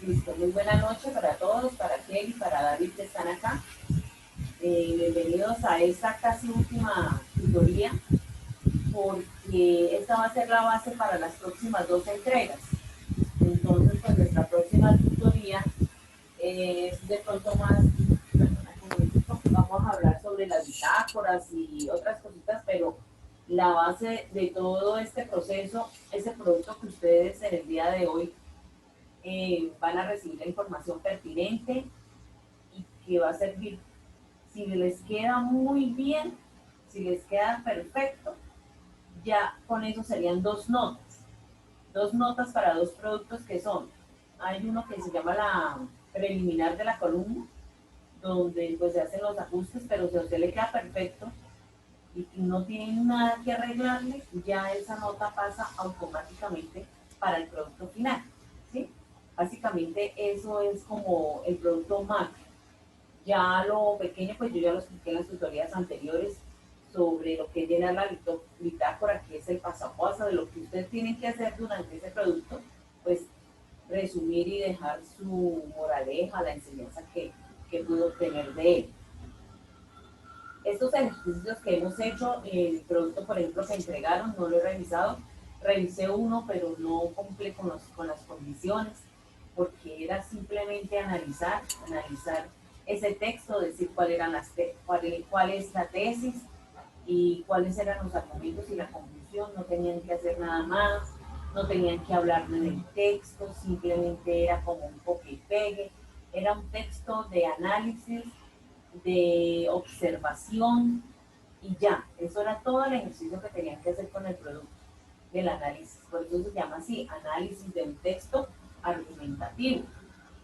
Listo, muy buena noche para todos, para Kelly, para David que están acá. Bienvenidos a esta casi última tutoría, porque esta va a ser la base para las próximas dos entregas. Entonces, pues nuestra próxima tutoría es de pronto más, vamos a hablar sobre las bitácoras y otras cositas, pero la base de todo este proceso es el producto que ustedes en el día de hoy van a recibir la información pertinente y que va a servir. Si les queda muy bien, si les queda perfecto, ya con eso serían dos notas para dos productos que son, hay uno que se llama la preliminar de la columna, donde pues se hacen los ajustes, pero si a usted le queda perfecto y no tiene nada que arreglarle, ya esa nota pasa automáticamente para el producto final, ¿sí? Básicamente eso es como el producto macro. Ya lo pequeño, pues yo ya lo expliqué en las tutorías anteriores sobre lo que es llenar la bitácora, que es el paso a paso de lo que ustedes tienen que hacer durante ese producto, pues resumir y dejar su moraleja, la enseñanza que pudo obtener de él. Estos ejercicios que hemos hecho, el producto, por ejemplo, que entregaron, no lo he revisado, revisé uno, pero no cumple con las condiciones, porque era simplemente analizar ese texto, decir cuál es la tesis y cuáles eran los argumentos y la conclusión. No tenían que hacer nada más, no tenían que hablar del texto, simplemente era como un copia y pegue, era un texto de análisis, de observación y ya, eso era todo el ejercicio que tenían que hacer con el producto del análisis. Por eso se llama así, análisis de un texto argumentativo.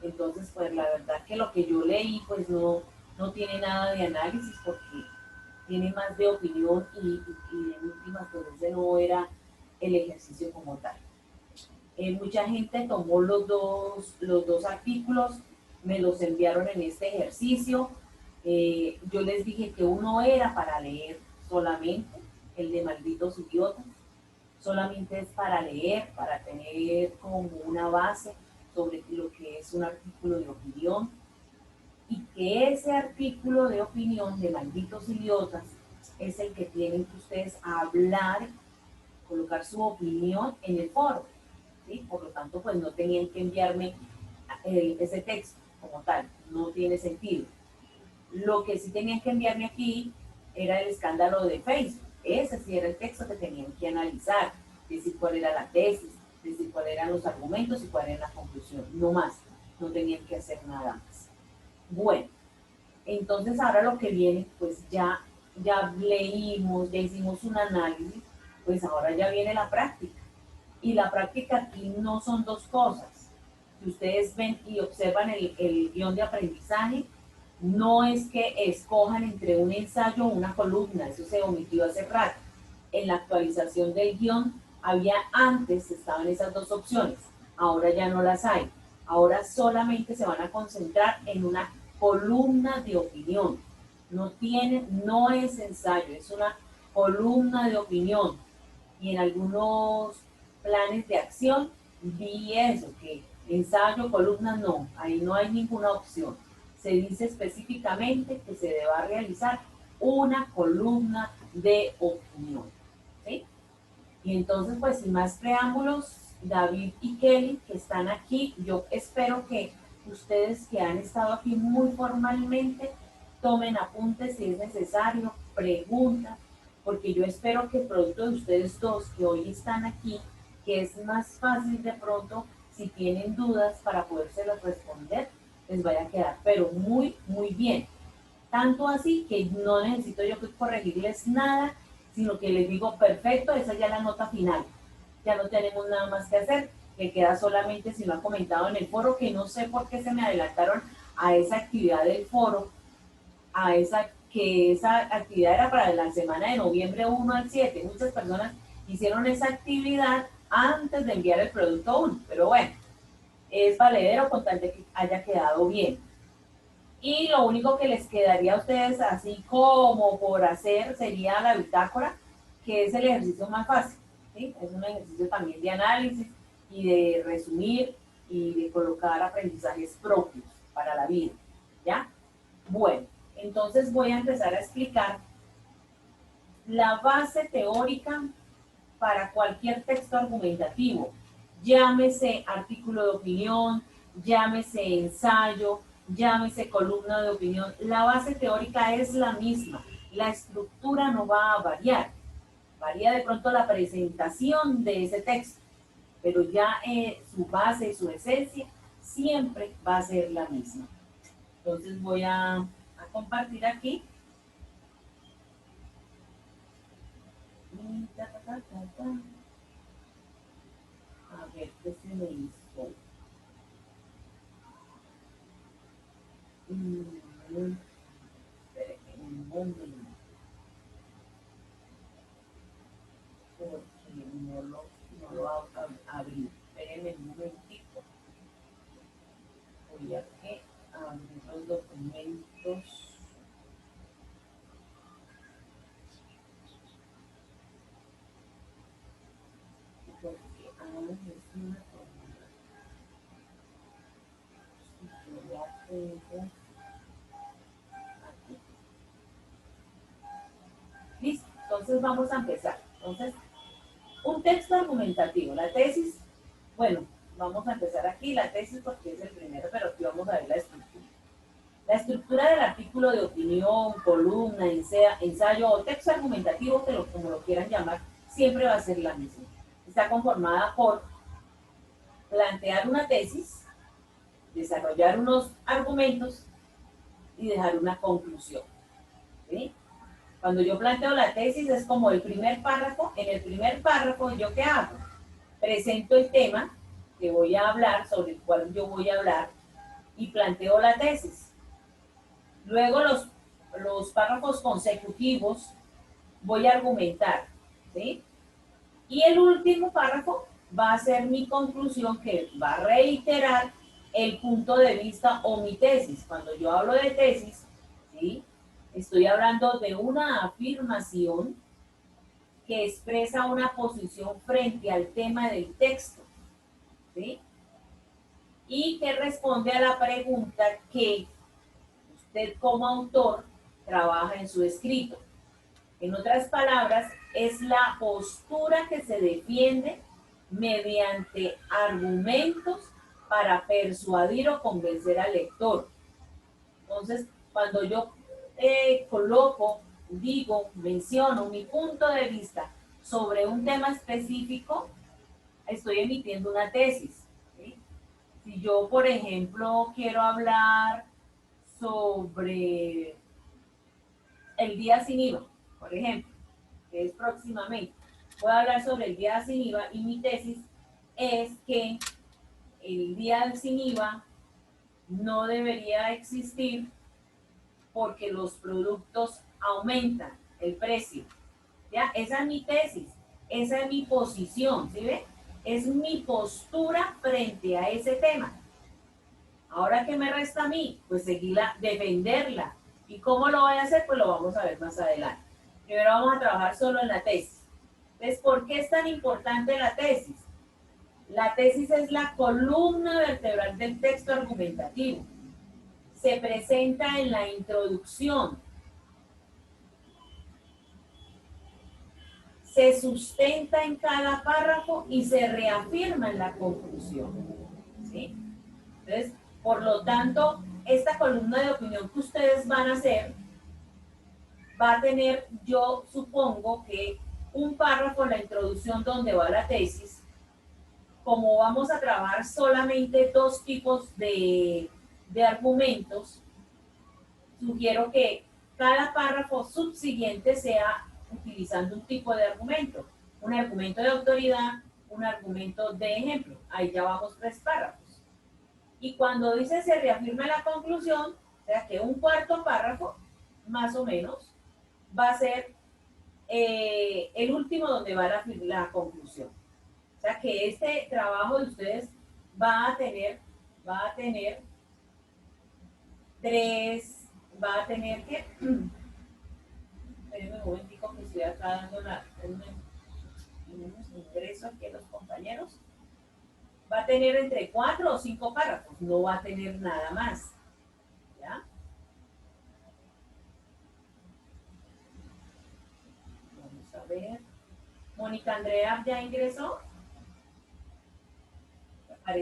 Entonces, pues la verdad que lo que yo leí, pues no tiene nada de análisis, porque tiene más de opinión y en últimas, pues ese no era el ejercicio como tal. Mucha gente tomó los dos artículos, me los enviaron en este ejercicio. Yo les dije que uno era para leer solamente, el de malditos idiotas, solamente es para leer, para tener como una base sobre lo que es un artículo de opinión, y que ese artículo de opinión de malditos idiotas es el que tienen que ustedes hablar, colocar su opinión en el foro, ¿sí? Por lo tanto, pues no tenían que enviarme ese texto como tal, no tiene sentido. Lo que sí tenían que enviarme aquí era el escándalo de Facebook. Ese sí era el texto que tenían que analizar, decir cuál era la tesis, decir cuáles eran los argumentos y cuál era la conclusión. No más, no tenían que hacer nada más. Bueno, entonces ahora lo que viene, pues ya leímos, ya hicimos un análisis, pues ahora ya viene la práctica. Y la práctica aquí no son dos cosas. Si ustedes ven y observan el guión de aprendizaje, no es que escojan entre un ensayo o una columna, eso se omitió hace rato. En la actualización del guión antes estaban esas dos opciones, ahora ya no las hay. Ahora solamente se van a concentrar en una columna de opinión. No es ensayo, es una columna de opinión. Y en algunos planes de acción vi eso, que ensayo, columna, no, ahí no hay ninguna opción. Se dice específicamente que se deba realizar una columna de opinión, ¿sí? Y entonces, pues sin más preámbulos, David y Kelly, que están aquí, yo espero que ustedes que han estado aquí muy formalmente tomen apuntes si es necesario, preguntas, porque yo espero que el producto de ustedes dos que hoy están aquí, que es más fácil de pronto, si tienen dudas para podérselas responder, les vaya a quedar, pero muy bien. Tanto así que no necesito yo corregirles nada, sino que les digo, perfecto, esa ya es la nota final. Ya no tenemos nada más que hacer, que queda solamente, si lo han comentado en el foro, que no sé por qué se me adelantaron a esa actividad del foro, que esa actividad era para la semana de noviembre 1 al 7. Muchas personas hicieron esa actividad antes de enviar el producto 1, pero bueno, es valedero con tal de que haya quedado bien. Y lo único que les quedaría a ustedes así como por hacer sería la bitácora, que es el ejercicio más fácil, ¿sí? Es un ejercicio también de análisis y de resumir y de colocar aprendizajes propios para la vida, ¿ya? Bueno, entonces voy a empezar a explicar la base teórica para cualquier texto argumentativo, llámese artículo de opinión, llámese ensayo, llámese columna de opinión. La base teórica es la misma, la estructura no va a variar, varía de pronto la presentación de ese texto, pero ya su base, su esencia, siempre va a ser la misma. Entonces voy a compartir aquí. A ver, ¿qué se me hizo? Espere un momento, porque no lo abrí. Espérenme un momentito. Voy a que abrir los documentos. Porque, es una columna. Si yo la tengo aquí. Listo, entonces vamos a empezar. Entonces, un texto argumentativo, la tesis, bueno, vamos a empezar aquí, la tesis porque es el primero, pero aquí vamos a ver la estructura. La estructura del artículo de opinión, columna, ensayo o texto argumentativo, como lo quieran llamar, siempre va a ser la misma. Está conformada por plantear una tesis, desarrollar unos argumentos y dejar una conclusión. ¿Sí? Cuando yo planteo la tesis es como el primer párrafo. En el primer párrafo, ¿yo qué hago? Presento el tema que voy a hablar, sobre el cual yo voy a hablar, y planteo la tesis. Luego los párrafos consecutivos voy a argumentar, ¿sí? Y el último párrafo va a ser mi conclusión, que va a reiterar el punto de vista o mi tesis. Cuando yo hablo de tesis, ¿sí? Estoy hablando de una afirmación que expresa una posición frente al tema del texto, ¿sí? Y que responde a la pregunta que usted como autor trabaja en su escrito. En otras palabras, es la postura que se defiende mediante argumentos para persuadir o convencer al lector. Entonces, cuando yo coloco, digo, menciono mi punto de vista sobre un tema específico, estoy emitiendo una tesis, ¿sí? Si yo, por ejemplo, quiero hablar sobre el día sin IVA, por ejemplo, que es próximamente, voy a hablar sobre el día sin IVA y mi tesis es que el día sin IVA no debería existir porque los productos aumentan el precio. ¿Ya? Esa es mi tesis, esa es mi posición, ¿sí ve? Es mi postura frente a ese tema. Ahora, ¿qué me resta a mí? Pues seguirla, defenderla. ¿Y cómo lo voy a hacer? Pues lo vamos a ver más adelante. Primero vamos a trabajar solo en la tesis. Entonces, ¿por qué es tan importante la tesis? La tesis es la columna vertebral del texto argumentativo. Se presenta en la introducción, se sustenta en cada párrafo y se reafirma en la conclusión, ¿sí? Entonces, por lo tanto, esta columna de opinión que ustedes van a hacer va a tener, yo supongo que un párrafo en la introducción donde va la tesis. Como vamos a trabajar solamente dos tipos de argumentos, sugiero que cada párrafo subsiguiente sea utilizando un tipo de argumento. Un argumento de autoridad, un argumento de ejemplo. Ahí ya vamos 3 párrafos. Y cuando dice se reafirma la conclusión, o sea que un cuarto párrafo, más o menos, va a ser el último donde va la conclusión. O sea que este trabajo de ustedes va a tener 3, va a tener que, espérenme un momentico que estoy acá dando unos ingresos aquí a los compañeros, va a tener entre 4 o 5 párrafos, no va a tener nada más. ¿Ya? Vamos a ver. Mónica Andrea ya ingresó.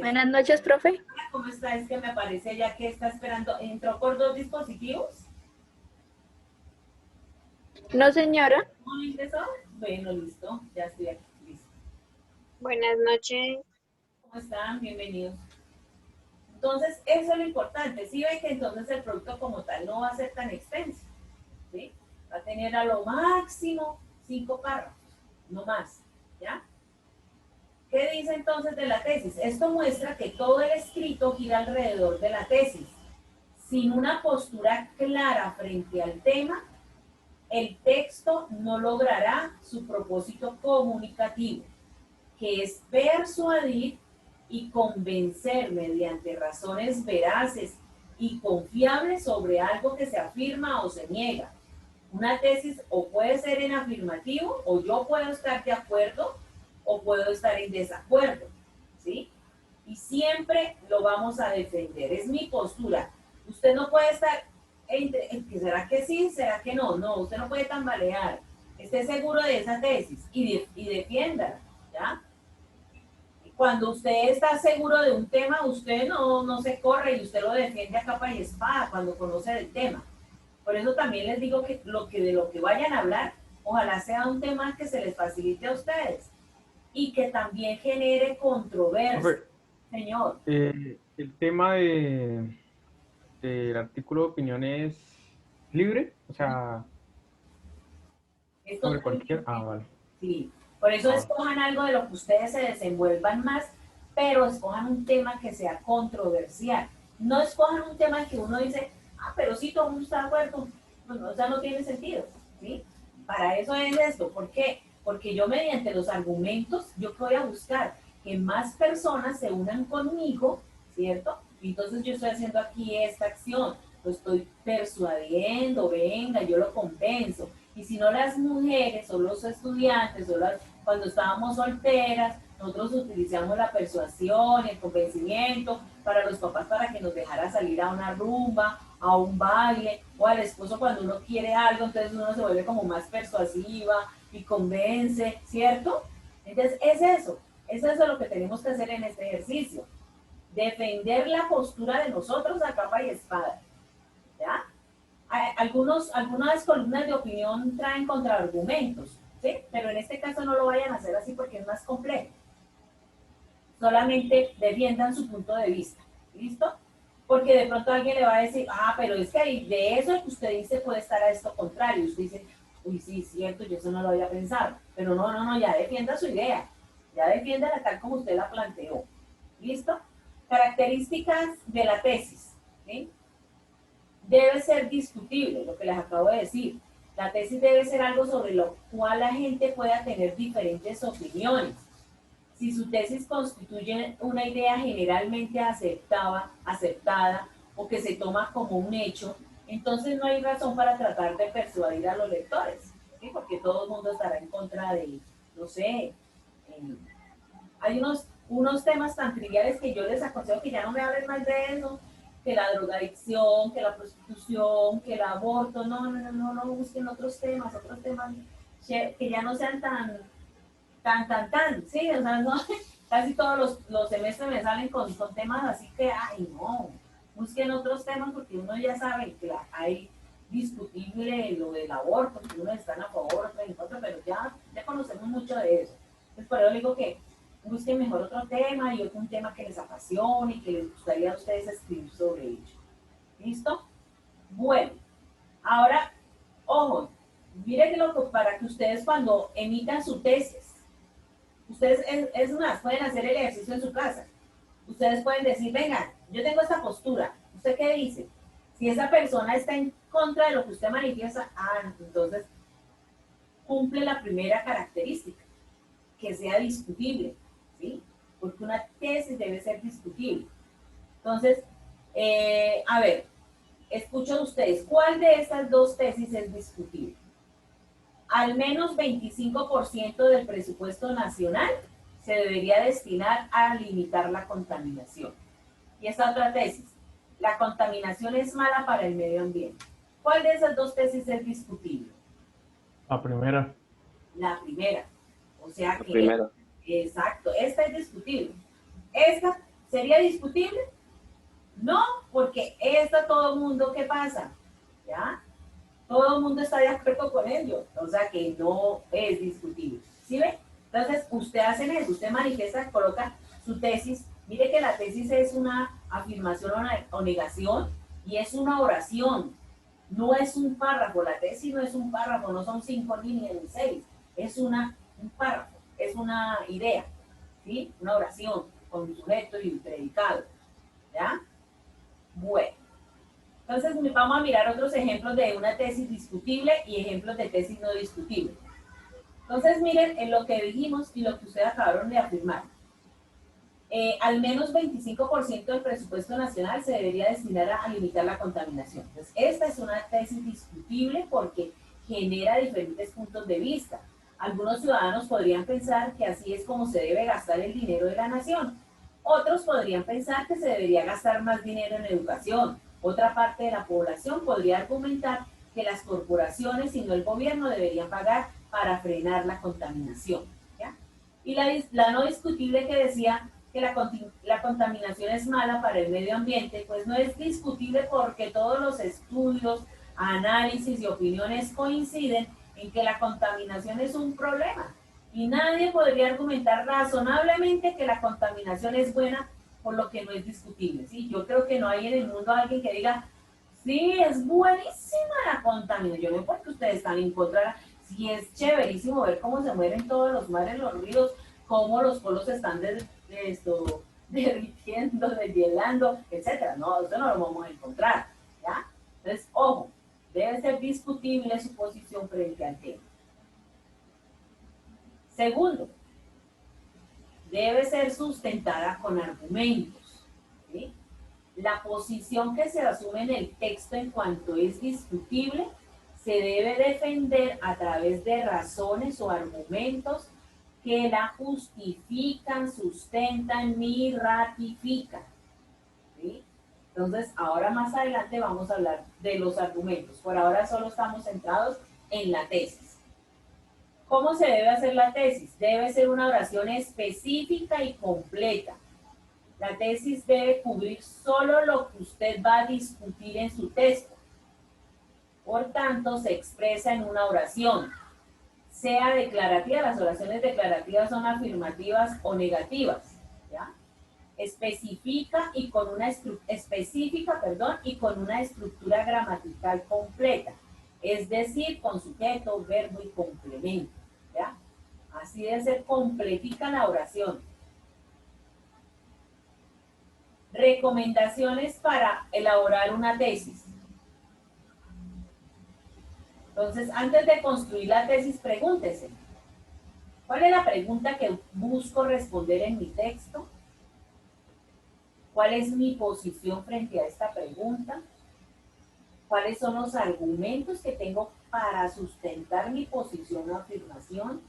Buenas noches, profe. ¿Cómo está? Es que me parece ya que está esperando. ¿Entró por 2 dispositivos? No, señora. ¿No ingresó? Bueno, listo. Ya estoy aquí. Listo. Buenas noches. ¿Cómo están? Bienvenidos. Entonces, eso es lo importante. Si ve que entonces el producto como tal no va a ser tan extenso. ¿Sí? Va a tener a lo máximo 5 párrafos, no más. ¿Ya? ¿Qué dice entonces de la tesis? Esto muestra que todo el escrito gira alrededor de la tesis. Sin una postura clara frente al tema, el texto no logrará su propósito comunicativo, que es persuadir y convencer mediante razones veraces y confiables sobre algo que se afirma o se niega. Una tesis o puede ser en afirmativo, o yo puedo estar de acuerdo, o puedo estar en desacuerdo, ¿sí? Y siempre lo vamos a defender, es mi postura. Usted no puede estar entre, ¿será que sí? ¿Será que no? No, usted no puede tambalear. Esté seguro de esa tesis y defiéndala, ¿ya? Cuando usted está seguro de un tema, usted no se corre y usted lo defiende a capa y espada cuando conoce del tema. Por eso también les digo que de lo que vayan a hablar, ojalá sea un tema que se les facilite a ustedes y que también genere controversia. Señor. El tema del artículo de opinión es libre, o sea, Es sobre totalmente, cualquier. Ah, vale. sí. Por eso escojan algo de lo que ustedes se desenvuelvan más, pero escojan un tema que sea controversial. No escojan un tema que uno dice, pero sí, todo el mundo está de acuerdo. Bueno, o sea, no tiene sentido, ¿sí? Para eso es esto. ¿Por qué? Porque yo mediante los argumentos, yo voy a buscar que más personas se unan conmigo, ¿cierto? Entonces yo estoy haciendo aquí esta acción, lo estoy persuadiendo, venga, yo lo convenzo. Y si no, las mujeres o los estudiantes o cuando estábamos solteras, nosotros utilizamos la persuasión, el convencimiento para los papás para que nos dejara salir a una rumba, a un baile, o al esposo cuando uno quiere algo, entonces uno se vuelve como más persuasiva y convence, ¿cierto? Entonces es eso lo que tenemos que hacer en este ejercicio, defender la postura de nosotros a capa y espada, ¿ya? Algunas columnas de opinión traen contraargumentos, ¿sí? Pero en este caso no lo vayan a hacer así porque es más complejo. Solamente defiendan su punto de vista, ¿listo? Porque de pronto alguien le va a decir, pero es que de eso que usted dice puede estar a esto contrario. Usted dice, uy, sí, cierto, yo eso no lo había pensado. Pero no, ya defienda su idea. Ya defiéndala tal como usted la planteó. ¿Listo? Características de la tesis, ¿sí? Debe ser discutible, lo que les acabo de decir. La tesis debe ser algo sobre lo cual la gente pueda tener diferentes opiniones. Si su tesis constituye una idea generalmente aceptada o que se toma como un hecho, entonces no hay razón para tratar de persuadir a los lectores, ¿sí? Porque todo el mundo estará en contra de, no sé, hay unos temas tan triviales que yo les aconsejo que ya no me hablen más de eso, que la drogadicción, que la prostitución, que el aborto, no busquen otros temas que ya no sean tan, sí, o sea, no, casi todos los semestres me salen con temas así que, no, busquen otros temas porque uno ya sabe que hay discutible lo del aborto, que uno está a favor, otro en contra, pero ya conocemos mucho de eso. Entonces, por eso digo que busquen mejor otro tema y un tema que les apasione y que les gustaría a ustedes escribir sobre ello. ¿Listo? Bueno, ahora, ojo, miren para que ustedes cuando emitan su tesis, ustedes, es más, pueden hacer el ejercicio en su casa. Ustedes pueden decir, venga, yo tengo esta postura, ¿usted qué dice? Si esa persona está en contra de lo que usted manifiesta, entonces cumple la primera característica, que sea discutible, ¿sí? Porque una tesis debe ser discutible. Entonces, a ver, escucho ustedes, ¿cuál de estas dos tesis es discutible? Al menos 25% del presupuesto nacional se debería destinar a limitar la contaminación. Y esta otra tesis, la contaminación es mala para el medio ambiente. ¿Cuál de esas dos tesis es discutible? La primera. La primera. O sea La que, primera. exacto, esta es discutible. ¿Esta sería discutible? No, porque esta todo el mundo, ¿qué pasa? ¿Ya? Todo el mundo está de acuerdo con ello. O sea que no es discutible. ¿Sí ve? Entonces, usted hace eso, usted manifiesta, coloca su tesis. Mire que la tesis es una afirmación o negación y es una oración. No es un párrafo, la tesis no es un párrafo, no son 5 líneas ni 6. Es un párrafo, es una idea, ¿sí? Una oración con un sujeto y un predicado. ¿Ya? Bueno. Entonces vamos a mirar otros ejemplos de una tesis discutible y ejemplos de tesis no discutible. Entonces miren en lo que dijimos y lo que ustedes acabaron de afirmar. Al menos 25% del presupuesto nacional se debería destinar a limitar la contaminación. Entonces esta es una tesis discutible porque genera diferentes puntos de vista. Algunos ciudadanos podrían pensar que así es como se debe gastar el dinero de la nación. Otros podrían pensar que se debería gastar más dinero en educación. Otra parte de la población podría argumentar que las corporaciones y no el gobierno deberían pagar para frenar la contaminación. ¿Ya? Y la no discutible que decía que la contaminación es mala para el medio ambiente, pues no es discutible porque todos los estudios, análisis y opiniones coinciden en que la contaminación es un problema. Y nadie podría argumentar razonablemente que la contaminación es buena, por lo que no es discutible. ¿Sí? Yo creo que no hay en el mundo alguien que diga, sí, es buenísima la contaminación. Yo no sé por qué ustedes están en contra. Sí, es chéverísimo ver cómo se mueren todos los mares, los ríos, cómo los polos están derritiendo, deshielando, etc. No, eso no lo vamos a encontrar. ¿Ya? Entonces, ojo, debe ser discutible su posición frente al tema. Segundo, debe ser sustentada con argumentos. ¿Sí? La posición que se asume en el texto en cuanto es discutible se debe defender a través de razones o argumentos que la justifican, sustentan y ratifican. ¿Sí? Entonces, ahora más adelante vamos a hablar de los argumentos. Por ahora solo estamos centrados en la tesis. ¿Cómo se debe hacer la tesis? Debe ser una oración específica y completa. La tesis debe cubrir solo lo que usted va a discutir en su texto. Por tanto, se expresa en una oración. Sea declarativa, las oraciones declarativas son afirmativas o negativas. ¿Ya? Específica y con una estructura gramatical completa. Es decir, con sujeto, verbo y complemento. ¿Ya? Así debe ser completica la oración. Recomendaciones para elaborar una tesis. Entonces, antes de construir la tesis, pregúntese, ¿cuál es la pregunta que busco responder en mi texto? ¿Cuál es mi posición frente a esta pregunta? ¿Cuáles son los argumentos que tengo para sustentar mi posición o afirmación?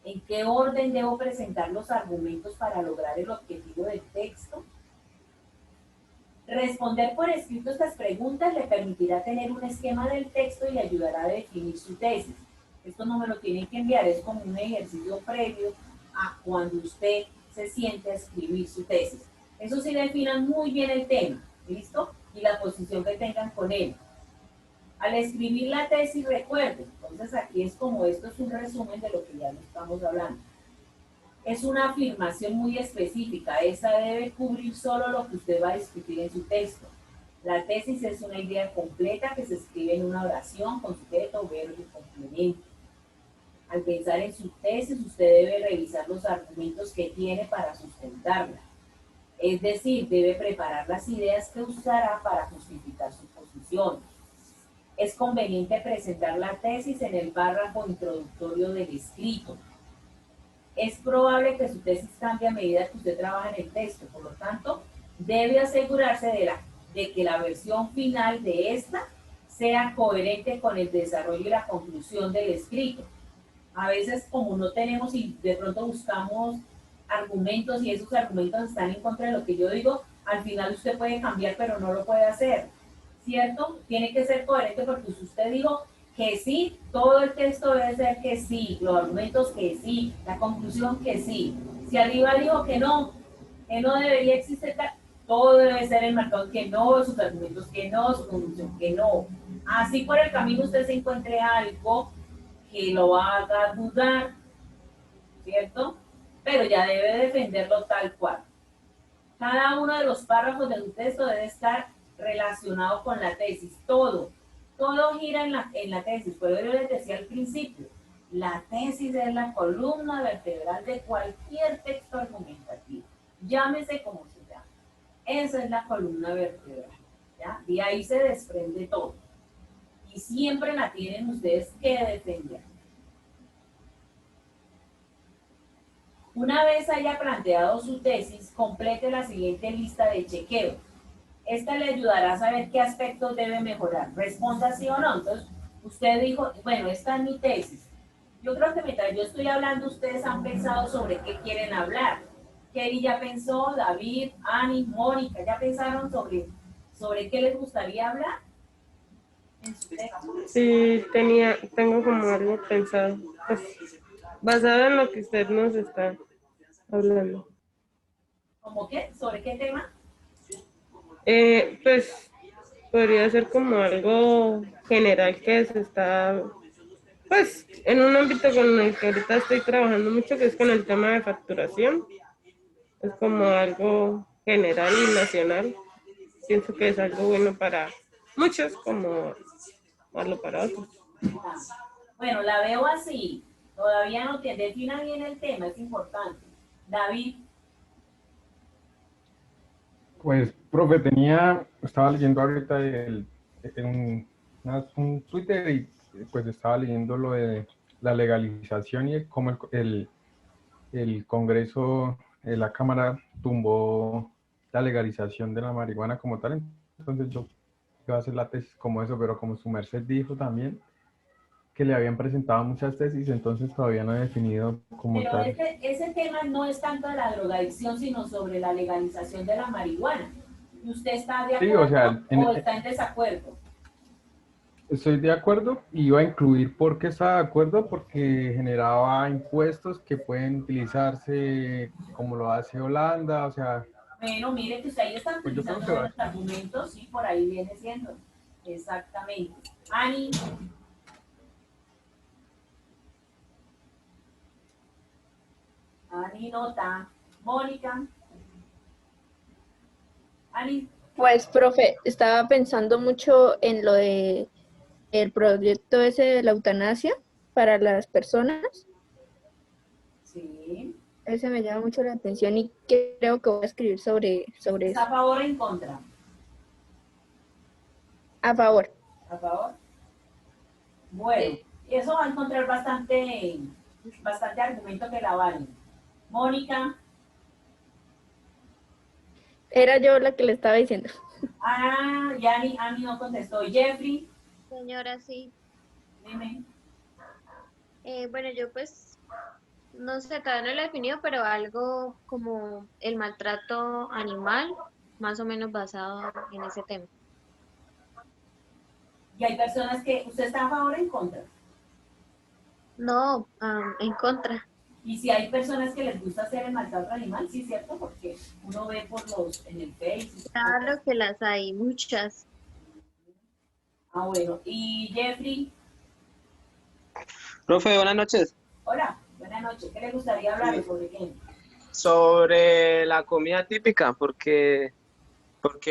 ¿En qué orden debo presentar los argumentos para lograr el objetivo del texto? Responder por escrito estas preguntas le permitirá tener un esquema del texto y le ayudará a definir su tesis. Esto no me lo tienen que enviar, es como un ejercicio previo a cuando usted se siente a escribir su tesis. Eso sí, definan muy bien el tema, ¿listo? Y la posición que tengan con él. Al escribir la tesis, recuerden, entonces aquí es como esto es un resumen de lo que ya estamos hablando. Es una afirmación muy específica, esa debe cubrir solo lo que usted va a discutir en su texto. La tesis es una idea completa que se escribe en una oración con sujeto, verbo y complemento. Al pensar en su tesis, usted debe revisar los argumentos que tiene para sustentarla. Es decir, debe preparar las ideas que usará para justificar su posición. Es conveniente presentar la tesis en el párrafo introductorio del escrito. Es probable que su tesis cambie a medida que usted trabaja en el texto, por lo tanto, debe asegurarse de que la versión final de esta sea coherente con el desarrollo y la conclusión del escrito. A veces como no tenemos y de pronto buscamos argumentos y esos argumentos están en contra de lo que yo digo, al final usted puede cambiar, pero no lo puede hacer, ¿cierto? Tiene que ser coherente porque si usted dijo que sí, todo el texto debe ser que sí, los argumentos que sí, la conclusión que sí. Si arriba dijo que no debería existir, todo debe ser enmarcado que no, sus argumentos que no, su conclusión que no. Así por el camino usted se encuentre algo que lo haga dudar, ¿cierto? Pero ya debe defenderlo tal cual. Cada uno de los párrafos de un texto debe estar relacionado con la tesis, todo gira en la tesis. Por eso yo les decía al principio, la tesis es la columna vertebral de cualquier texto argumentativo, llámese como se llame. Esa es la columna vertebral, ¿ya? De ahí se desprende todo. Y siempre la tienen ustedes que defender. Una vez haya planteado su tesis, complete la siguiente lista de chequeo. Esta le ayudará a saber qué aspectos debe mejorar. Responda sí o no. Entonces, usted dijo, bueno, esta es mi tesis. Yo creo que mientras yo estoy hablando, ustedes han pensado sobre qué quieren hablar. Kelly ya pensó, David, Ani, Mónica, ¿ya pensaron sobre qué les gustaría hablar? Sí, tengo como algo pensado, pues, basado en lo que usted nos está hablando. ¿Cómo qué? ¿Sobre qué tema? Pues podría ser como algo general que se está, pues, en un ámbito con el que ahorita estoy trabajando mucho, que es con el tema de facturación. Es como algo general y nacional. Pienso que es algo bueno para muchos, como malo para otros. Bueno, la veo así. Todavía no te defina bien el tema, es importante. David. Pues, profe, estaba leyendo ahorita un Twitter y pues estaba leyendo lo de la legalización y cómo el Congreso, la Cámara tumbó la legalización de la marihuana como tal. Entonces yo iba a hacer la tesis como eso, pero como su merced dijo también que le habían presentado muchas tesis, entonces todavía no he definido como Pero tal. ese tema no es tanto de la drogadicción, sino sobre la legalización de la marihuana. ¿Y usted está de Sí, acuerdo o sea, o está en desacuerdo? estoy de acuerdo y iba a incluir por qué estaba de acuerdo, porque generaba impuestos que pueden utilizarse como lo hace Holanda, o sea, Bueno, mire que usted ahí está pues yo creo utilizando que va. buenos argumentos, sí, por ahí viene siendo. Exactamente. Ani. Ani nota. Mónica. Ani. Pues, profe, estaba pensando mucho en lo de el proyecto ese de la eutanasia para las personas. Sí. Ese me llama mucho la atención y creo que voy a escribir sobre ¿Está eso. a favor o en contra? A favor. A favor. Bueno, eso va a encontrar bastante argumento que la valen. Mónica. Era yo la que le estaba diciendo. Ah, Yani, Ani no contestó. Jeffrey. Señora, sí. Dime. Bueno, yo pues, no sé, todavía no lo he definido, pero algo como el maltrato animal, más o menos basado en ese tema. Y hay personas que, ¿usted está a favor o en contra? No, en contra. Y si hay personas que les gusta hacer el maltrato animal, sí, ¿cierto? Porque uno ve en el Facebook. Claro que las hay, muchas. Ah, bueno. Y Jeffrey. Profe, buenas noches. Hola, buenas noches. ¿Qué le gustaría hablar Sí. sobre qué? Sobre la comida típica, porque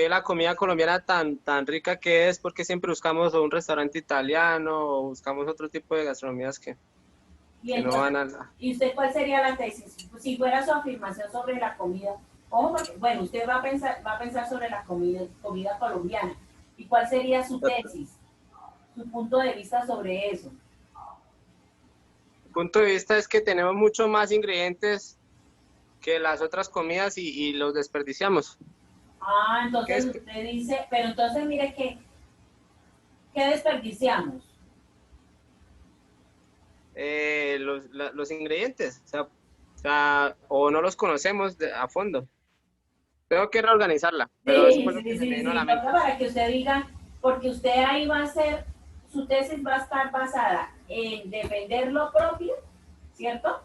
la comida colombiana tan rica que es, porque siempre buscamos un restaurante italiano o buscamos otro tipo de gastronomías que no van a la... ¿Y usted cuál sería la tesis? Si fuera su afirmación sobre la comida, ojo, porque, bueno, usted va a pensar sobre la comida colombiana. ¿Y cuál sería su tesis? Su punto de vista sobre eso. Mi punto de vista es que tenemos mucho más ingredientes que las otras comidas y los desperdiciamos. Ah, entonces usted dice, pero entonces mire ¿qué desperdiciamos? los ingredientes, o no los conocemos a fondo. Tengo que reorganizarla, pero eso fue lo que se me vino a la mente. Para que usted diga, porque usted ahí va a ser, su tesis va a estar basada en defender lo propio, ¿cierto?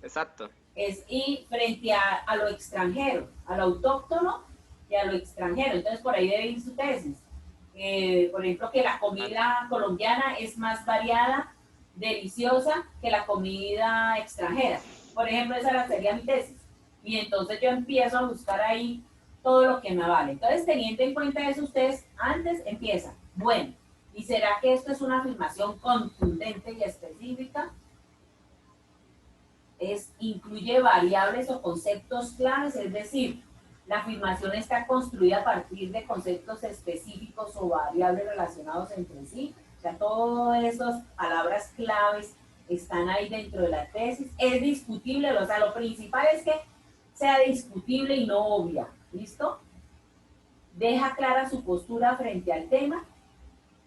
Exacto. Y frente a lo extranjero, a lo autóctono y a lo extranjero. Entonces, por ahí debe ir su tesis. Por ejemplo, que la comida colombiana es más variada, deliciosa, que la comida extranjera. Por ejemplo, esa sería mi tesis. Y entonces yo empiezo a buscar ahí todo lo que me vale. Entonces, teniendo en cuenta eso, ustedes antes empiezan. Bueno, ¿y será que esto es una afirmación contundente y específica? Incluye variables o conceptos claves, es decir, la afirmación está construida a partir de conceptos específicos o variables relacionados entre sí. O sea, todas esas palabras claves están ahí dentro de la tesis. Es discutible, o sea, lo principal es que sea discutible y no obvia. ¿Listo? Deja clara su postura frente al tema.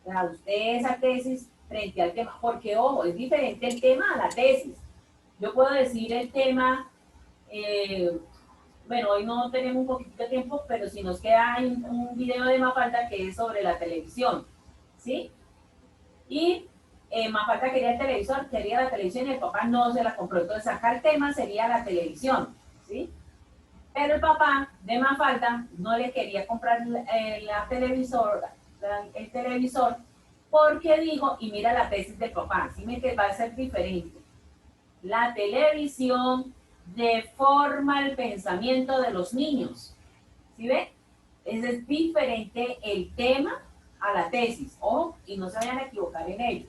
O sea, usted esa tesis frente al tema, porque ojo, es diferente el tema a la tesis. Yo puedo decir el tema, bueno, hoy no tenemos un poquito de tiempo, pero si nos queda un video de Mafalda que es sobre la televisión, ¿sí? Y Mafalda quería el televisor, quería la televisión y el papá no se la compró. Entonces, acá el tema sería la televisión, ¿sí? Pero el papá de Mafalda no le quería comprar el televisor porque dijo, y mira la tesis del papá, ¿sí? Que va a ser diferente. La televisión deforma el pensamiento de los niños. ¿Sí ve? Es diferente el tema a la tesis. Ojo, y no se vayan a equivocar en ello.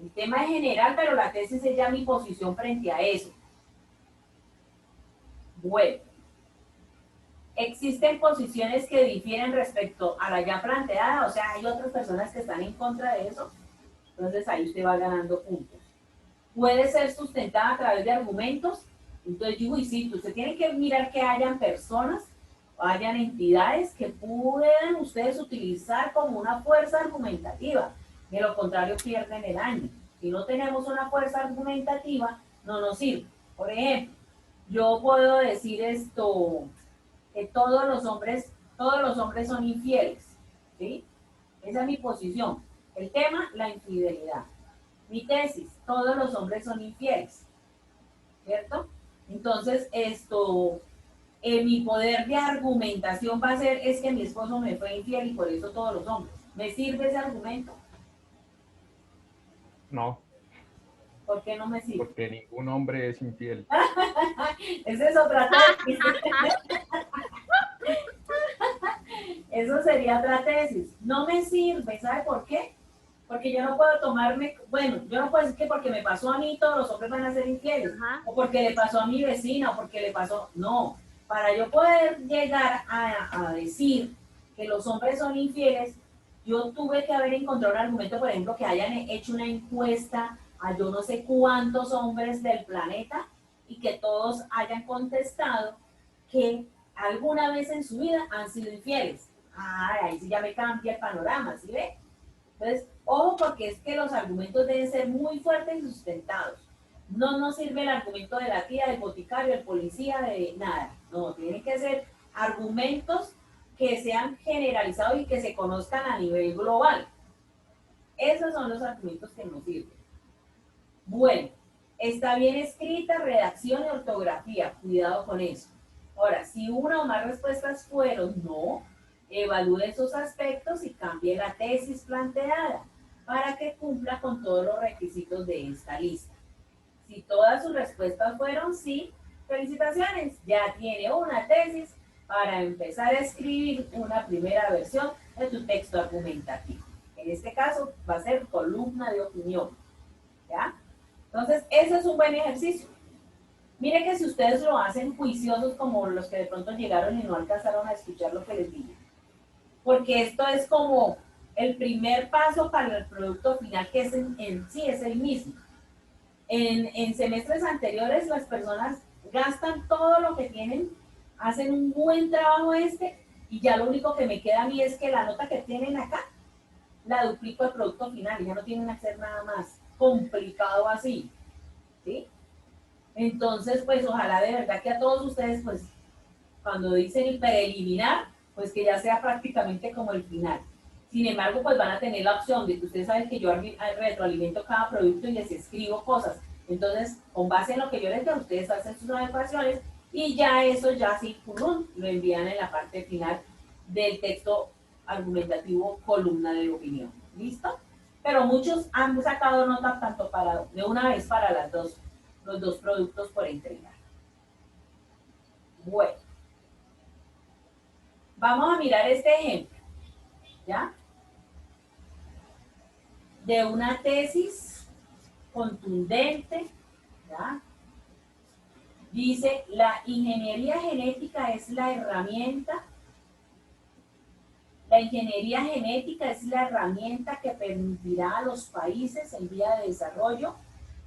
El tema es general, pero la tesis es ya mi posición frente a eso. Bueno. Existen posiciones que difieren respecto a la ya planteada, o sea, hay otras personas que están en contra de eso. Entonces ahí usted va ganando puntos. Puede ser sustentada a través de argumentos. Entonces, digo, y sí, usted tiene que mirar que hayan personas, hayan entidades que puedan ustedes utilizar como una fuerza argumentativa. De lo contrario, pierden el año. Si no tenemos una fuerza argumentativa, no nos sirve. Por ejemplo, yo puedo decir esto, que todos los hombres son infieles. ¿Sí? Esa es mi posición. El tema, la infidelidad. Mi tesis, todos los hombres son infieles, ¿cierto? Entonces, mi poder de argumentación va a ser, es que mi esposo me fue infiel y por eso todos los hombres. ¿Me sirve ese argumento? No. ¿Por qué no me sirve? Porque ningún hombre es infiel. Esa es otra tesis. Eso sería otra tesis. No me sirve, ¿sabe por qué? Porque yo no puedo tomarme, bueno, yo no puedo decir que porque me pasó a mí todos los hombres van a ser infieles, o porque le pasó a mi vecina, o porque le pasó, no. Para yo poder llegar a decir que los hombres son infieles, yo tuve que haber encontrado un argumento, por ejemplo, que hayan hecho una encuesta a yo no sé cuántos hombres del planeta y que todos hayan contestado que alguna vez en su vida han sido infieles. Ahí sí ya me cambia el panorama, ¿sí ve? Entonces, ojo, porque es que los argumentos deben ser muy fuertes y sustentados. No nos sirve el argumento de la tía, del boticario, del policía, de nada. No, tienen que ser argumentos que sean generalizados y que se conozcan a nivel global. Esos son los argumentos que nos sirven. Bueno, está bien escrita, redacción y ortografía. Cuidado con eso. Ahora, si una o más respuestas fueron no, evalúe esos aspectos y cambie la tesis planteada para que cumpla con todos los requisitos de esta lista. Si todas sus respuestas fueron sí, felicitaciones, ya tiene una tesis para empezar a escribir una primera versión de tu texto argumentativo. En este caso va a ser columna de opinión, ¿ya? Entonces, ese es un buen ejercicio. Mire que si ustedes lo hacen juiciosos como los que de pronto llegaron y no alcanzaron a escuchar lo que les dije, porque esto es como el primer paso para el producto final, que es en sí es el mismo. En semestres anteriores las personas gastan todo lo que tienen, hacen un buen trabajo y ya lo único que me queda a mí es que la nota que tienen acá la duplico al producto final y ya no tienen que hacer nada más. complicado así, ¿sí? Entonces, pues ojalá de verdad que a todos ustedes, pues cuando dicen el preliminar, pues que ya sea prácticamente como el final. Sin embargo, pues van a tener la opción de que ustedes saben que yo retroalimento cada producto y les escribo cosas. Entonces, con base en lo que yo les digo, ustedes hacen sus adecuaciones y ya eso ya sí, pum, lo envían en la parte final del texto argumentativo, columna de opinión. ¿Listo? Pero muchos han sacado nota tanto para, de una vez para los dos productos por entregar. Bueno, vamos a mirar este ejemplo, ¿ya? De una tesis contundente, ¿ya? Dice, la ingeniería genética es la herramienta, que permitirá a los países en vía de desarrollo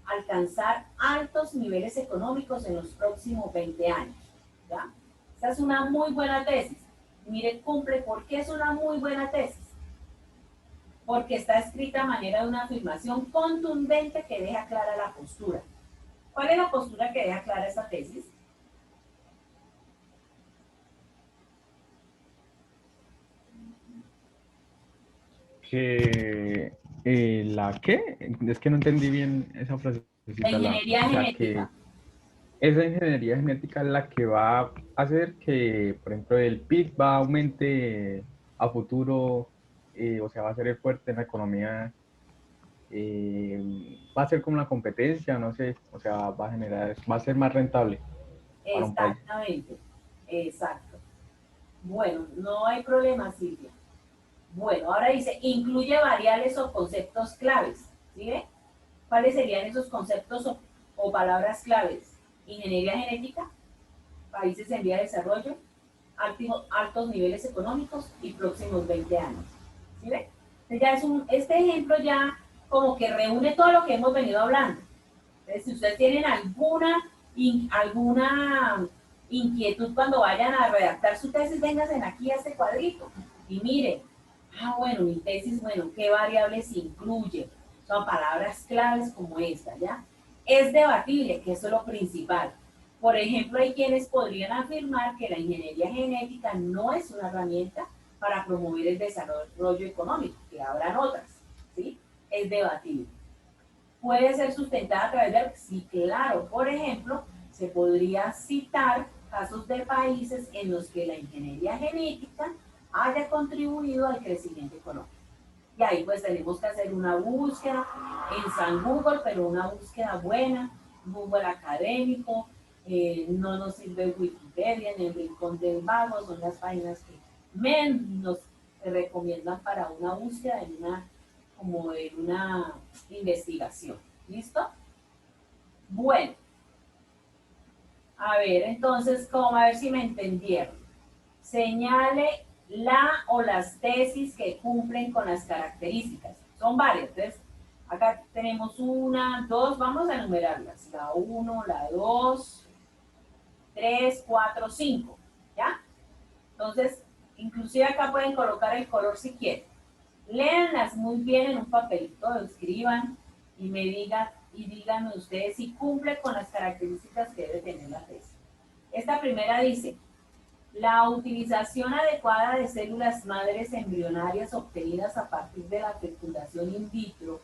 alcanzar altos niveles económicos en los próximos 20 años, ¿ya? Esta es una muy buena tesis. Mire, cumple, ¿por qué es una muy buena tesis? Porque está escrita a manera de una afirmación contundente que deja clara la postura. ¿Cuál es la postura que deja clara esta tesis? Que, ¿la qué? Es que no entendí bien esa La frasecita. ingeniería O sea, que genética. esa ingeniería genética es la que va a hacer que, por ejemplo, el PIB va a aumente a futuro, o sea, va a ser el fuerte en la economía, va a ser como una competencia, no sé, o sea, va a generar, va a ser más rentable para un país. Exactamente. Exacto. Bueno, no hay problema, Silvia. Bueno, ahora dice, incluye variables o conceptos claves. ¿Sí ve? ¿Cuáles serían esos conceptos o palabras claves? Ingeniería genética, países en vía de desarrollo, altos niveles económicos y próximos 20 años. ¿Sí ve? Entonces ya este ejemplo ya como que reúne todo lo que hemos venido hablando. Entonces, si ustedes tienen alguna inquietud cuando vayan a redactar su tesis, vénganse aquí a este cuadrito y miren, bueno, mi tesis, bueno, ¿qué variables incluye? Son palabras claves como esta, ¿ya? Es debatible, que eso es lo principal. Por ejemplo, hay quienes podrían afirmar que la ingeniería genética no es una herramienta para promover el desarrollo económico, que habrán otras, ¿sí? Es debatible. ¿Puede ser sustentada a través de...? Sí, claro. Por ejemplo, se podría citar casos de países en los que la ingeniería genética haya contribuido al crecimiento económico. Y ahí pues tenemos que hacer una búsqueda en San Google, pero una búsqueda buena, Google académico, no nos sirve Wikipedia ni el Rincón del Vago, son las páginas que menos nos recomiendan para una búsqueda como en una investigación. ¿Listo? Bueno, a ver, entonces, como a ver si me entendieron. Señale la o las tesis que cumplen con las características. Son varias. Entonces, acá tenemos una, dos, vamos a enumerarlas. La 1, la 2, 3, 4, 5. ¿Ya? Entonces, inclusive acá pueden colocar el color si quieren. Léanlas muy bien en un papelito, escriban y díganme ustedes si cumple con las características que debe tener la tesis. Esta primera dice, la utilización adecuada de células madres embrionarias obtenidas a partir de la fecundación in vitro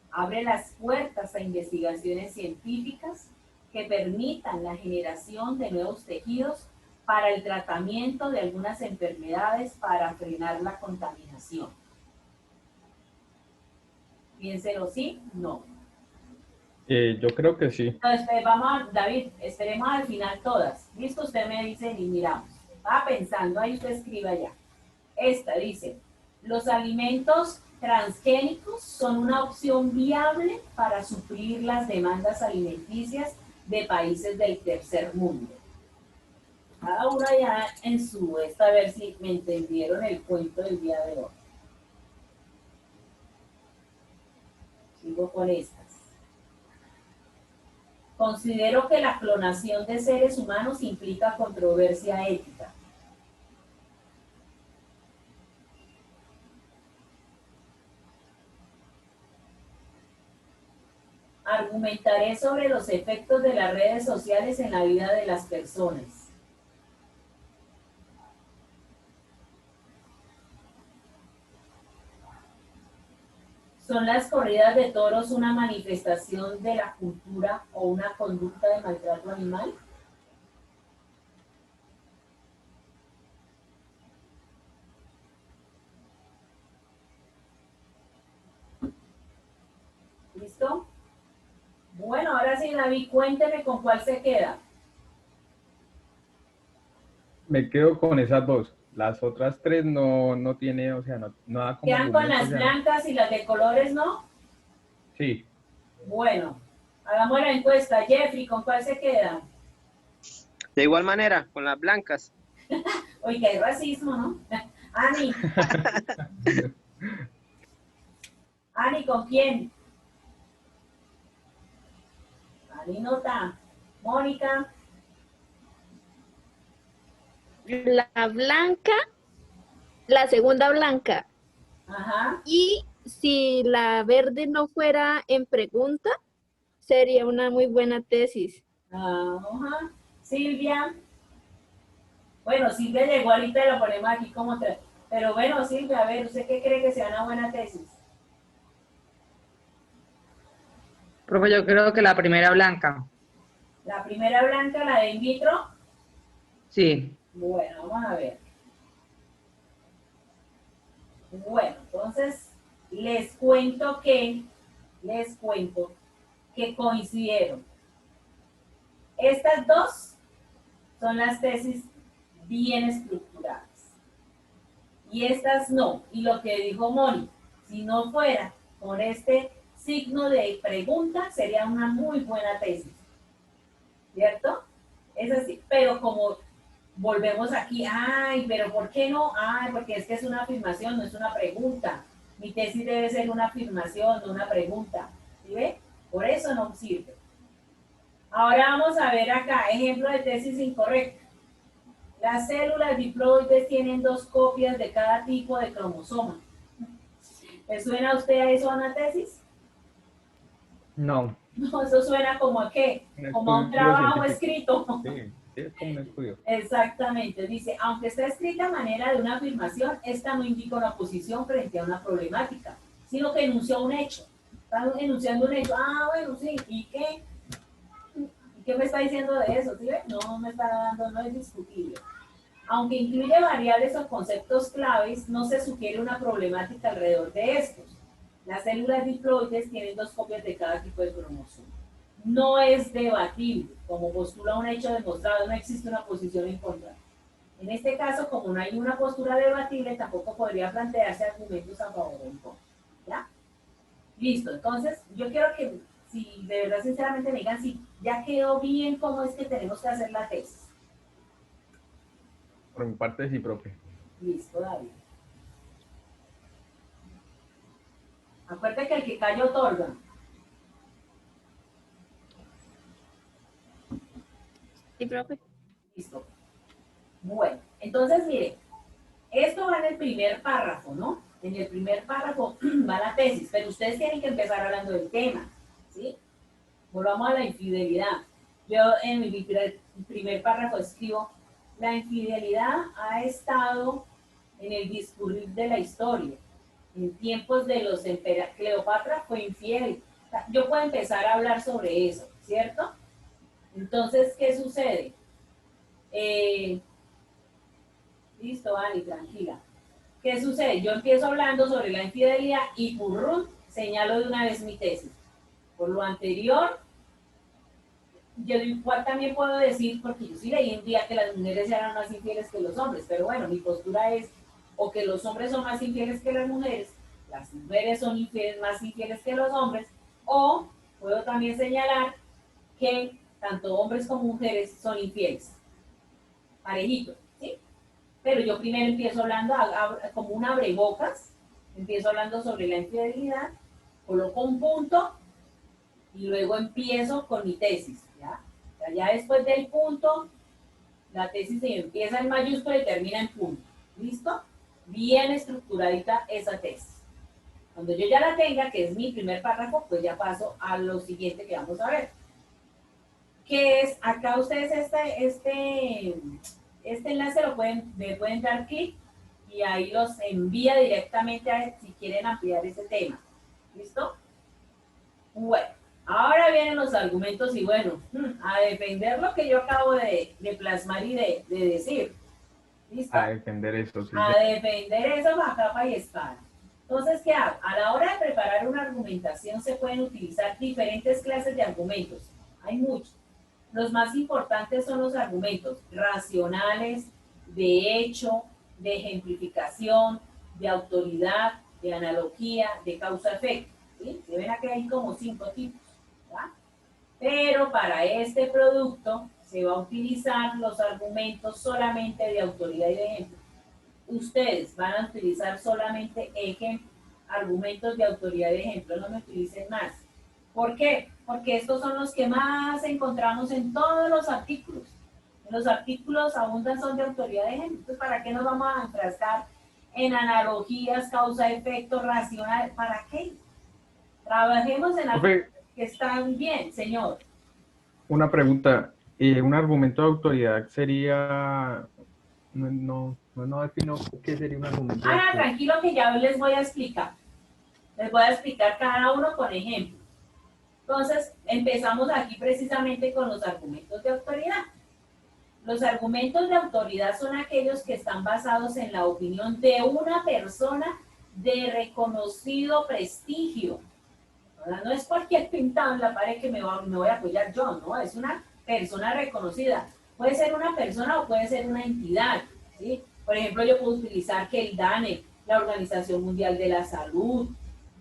abre las puertas a investigaciones científicas que permitan la generación de nuevos tejidos para el tratamiento de algunas enfermedades para frenar la contaminación. Piénselo, sí, no. Yo creo que sí. Entonces, David, esperemos al final todas. Listo, usted me dice y miramos. Va pensando, ahí usted escriba ya. Esta dice, los alimentos transgénicos son una opción viable para suplir las demandas alimenticias de países del tercer mundo. Cada uno ya en su a ver si me entendieron el cuento del día de hoy. Sigo con estas. Considero que la clonación de seres humanos implica controversia ética. Argumentaré sobre los efectos de las redes sociales en la vida de las personas. ¿Son las corridas de toros una manifestación de la cultura o una conducta de maltrato animal? ¿Listo? Bueno, ahora sí, David, cuénteme con cuál se queda. Me quedo con esas dos. Las otras tres no tiene, o sea, no da como ¿Quedan con argumento, las o sea, blancas y las de colores, no? sí. Bueno, hagamos la encuesta. Jeffrey, ¿con cuál se queda? De igual manera, con las blancas. Oye, hay racismo, ¿no? Ani. Ani, ¿con quién? Ani no está. Mónica. La blanca, la segunda blanca. Ajá. Y si la verde no fuera en pregunta, sería una muy buena tesis. Ajá. Silvia. Bueno, Silvia llegó ahorita y lo ponemos aquí como tres. Pero bueno, Silvia, a ver, ¿usted qué cree que sea una buena tesis? Profe, yo creo que la primera blanca. La primera blanca, la de in vitro. Sí. Bueno, vamos a ver. Bueno, entonces les cuento que coincidieron. Estas dos son las tesis bien estructuradas. Y estas no. Y lo que dijo Moni, si no fuera con este signo de pregunta, sería una muy buena tesis. ¿Cierto? Es así. Pero como volvemos aquí, ay, pero ¿por qué no? Ay, porque es que es una afirmación, no es una pregunta. Mi tesis debe ser una afirmación, no una pregunta. ¿Sí ve? Por eso no sirve. Ahora vamos a ver acá, ejemplo de tesis incorrecta. Las células diploides tienen 2 copias de cada tipo de cromosoma. ¿Le suena a usted a eso a una tesis? No. No, eso suena como a qué, Un como a un estudio trabajo científico. escrito. Sí, es como un estudio. Exactamente, dice, aunque está escrita a manera de una afirmación, esta no indica una posición frente a una problemática, sino que enuncia un hecho. Están enunciando un hecho, bueno, sí, ¿y qué? ¿Y qué me está diciendo de eso? ¿Sí ve? No me está dando, no es discutible. Aunque incluye variables o conceptos claves, no se sugiere una problemática alrededor de estos. Las células diploides tienen 2 copias de cada tipo de cromosoma. No es debatible, como postula un hecho demostrado, no existe una posición en contra. En este caso, como no hay una postura debatible, tampoco podría plantearse argumentos a favor o en contra. ¿Ya? Listo, entonces yo quiero que, si de verdad sinceramente me digan si ya quedó bien cómo es que tenemos que hacer la tesis. Por mi parte, sí, profe. Listo, David. Acuérdate que el que calla otorga. Sí, profe. Listo. Bueno, entonces mire, esto va en el primer párrafo, ¿no? En el primer párrafo va la tesis, pero ustedes tienen que empezar hablando del tema, ¿sí? Volvamos a la infidelidad. Yo en mi primer párrafo escribo, la infidelidad ha estado en el discurrir de la historia. En tiempos de los emperadores, Cleopatra fue infiel. O sea, yo puedo empezar a hablar sobre eso, ¿cierto? Entonces, ¿qué sucede? Listo, Ani, tranquila. ¿Qué sucede? Yo empiezo hablando sobre la infidelidad y purrún, señalo de una vez mi tesis. Por lo anterior, yo igual también puedo decir, porque yo sí leí un día que las mujeres eran más infieles que los hombres, pero bueno, mi postura es o que los hombres son más infieles que las mujeres son infieles, más infieles que los hombres, o puedo también señalar que tanto hombres como mujeres son infieles. Parejito, ¿sí? Pero yo primero empiezo hablando como un abrebocas, empiezo hablando sobre la infidelidad, coloco un punto y luego empiezo con mi tesis, ¿ya? Ya después del punto, la tesis se empieza en mayúscula y termina en punto, ¿listo? Bien estructuradita esa tesis. Cuando yo ya la tenga, que es mi primer párrafo, pues ya paso a lo siguiente que vamos a ver. Que es, acá ustedes este enlace le pueden dar clic y ahí los envía directamente a si quieren ampliar ese tema. ¿Listo? Bueno, ahora vienen los argumentos y bueno, a defender lo que yo acabo de plasmar y de decir. ¿Listo? A defender eso, sí. A defender eso a capa y espada. Entonces, ¿qué hago? A la hora de preparar una argumentación se pueden utilizar diferentes clases de argumentos. Hay muchos. Los más importantes son los argumentos racionales, de hecho, de ejemplificación, de autoridad, de analogía, de causa-efecto. ¿Sí? Se ven aquí hay como 5 tipos. ¿Ya? Pero para este producto se va a utilizar los argumentos solamente de autoridad y de ejemplo. Ustedes van a utilizar solamente argumentos de autoridad y de ejemplo, no me utilicen más. ¿Por qué? Porque estos son los que más encontramos en todos los artículos. En los artículos abundan son de autoridad de ejemplo. Entonces, ¿para qué nos vamos a enfrascar en analogías, causa-efecto, racional? ¿Para qué? Trabajemos en algo que están bien, señor. Una pregunta. Un argumento de autoridad sería... No defino qué sería un argumento de autoridad. Tranquilo que ya les voy a explicar. Les voy a explicar cada uno con ejemplo. Entonces, empezamos aquí precisamente con los argumentos de autoridad. Los argumentos de autoridad son aquellos que están basados en la opinión de una persona de reconocido prestigio. No es cualquier pintado en la pared que me voy a apoyar yo, no, es una persona reconocida. Puede ser una persona o puede ser una entidad, ¿sí? Por ejemplo, yo puedo utilizar que el DANE, la Organización Mundial de la Salud,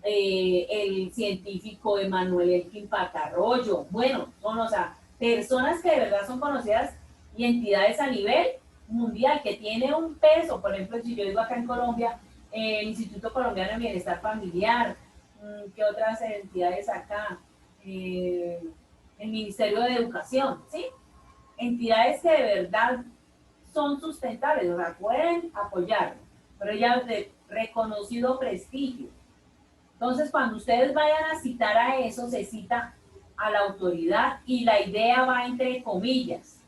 el científico Emanuel Elkin Patarroyo, bueno, son, o sea, personas que de verdad son conocidas y entidades a nivel mundial, que tiene un peso. Por ejemplo, si yo digo acá en Colombia, el Instituto Colombiano de Bienestar Familiar, ¿qué otras entidades acá? El Ministerio de Educación, ¿sí? Entidades que de verdad son sustentables, o sea, pueden apoyarlo, pero ya de reconocido prestigio. Entonces, cuando ustedes vayan a citar a eso, se cita a la autoridad y la idea va entre comillas,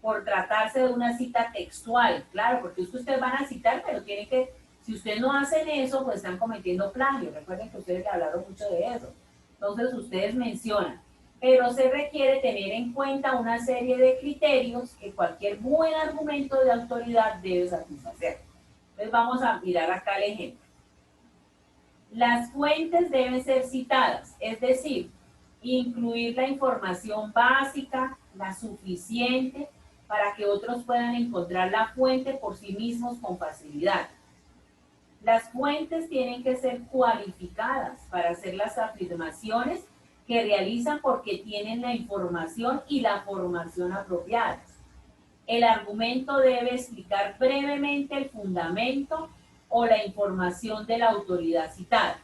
por tratarse de una cita textual, claro, porque ustedes van a citar, pero tienen que, si ustedes no hacen eso, pues están cometiendo plagio. Recuerden que ustedes hablaron mucho de eso. Entonces, ustedes mencionan, pero se requiere tener en cuenta una serie de criterios que cualquier buen argumento de autoridad debe satisfacer. Entonces, vamos a mirar acá el ejemplo. Las fuentes deben ser citadas, es decir, incluir la información básica, la suficiente, para que otros puedan encontrar la fuente por sí mismos con facilidad. Las fuentes tienen que ser cualificadas para hacer las afirmaciones que realizan porque tienen la información y la formación apropiadas. El argumento debe explicar brevemente el fundamento o la información de la autoridad citada.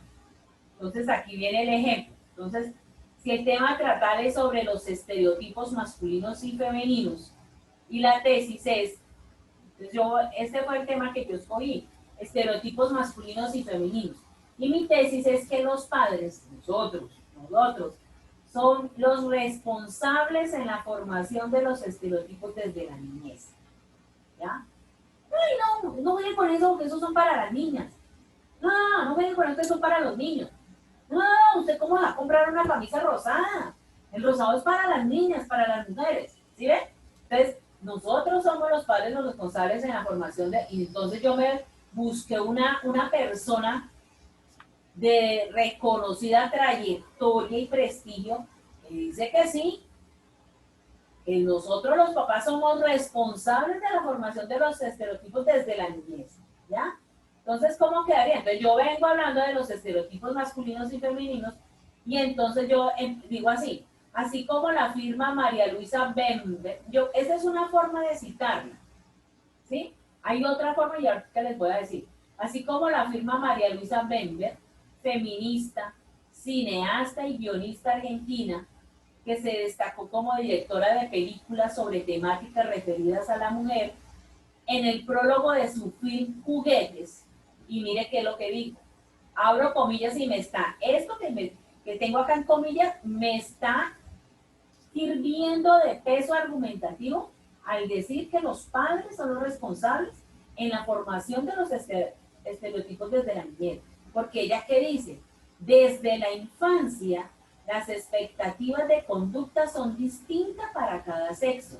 Entonces, aquí viene el ejemplo. Entonces, si el tema a tratar es sobre los estereotipos masculinos y femeninos, y la tesis es, este fue el tema que yo escogí, estereotipos masculinos y femeninos. Y mi tesis es que los padres, nosotros, son los responsables en la formación de los estereotipos desde la niñez. ¿Ya? Ay, no voy a ir con eso porque esos son para las niñas. No voy a ir con eso que son para los niños. No, ¿usted cómo va a comprar una camisa rosada? El rosado es para las niñas, para las mujeres. ¿Sí ven? Entonces, nosotros somos los padres los responsables en la formación de... Y entonces yo me busqué una persona de reconocida trayectoria y prestigio que dice que sí, que nosotros los papás somos responsables de la formación de los estereotipos desde la niñez, ¿ya? Entonces, ¿cómo quedaría? Entonces, yo vengo hablando de los estereotipos masculinos y femeninos y entonces yo digo así como la firma María Luisa Bember, esa es una forma de citarla, ¿sí? Hay otra forma y ahorita les voy a decir. Así como la firma María Luisa Bember, feminista, cineasta y guionista argentina, que se destacó como directora de películas sobre temáticas referidas a la mujer, en el prólogo de su film Juguetes, y mire qué es lo que dijo, abro comillas y me está, esto que tengo acá en comillas, me está sirviendo de peso argumentativo al decir que los padres son los responsables en la formación de los estereotipos desde la niñez. Porque ella qué dice, desde la infancia las expectativas de conducta son distintas para cada sexo.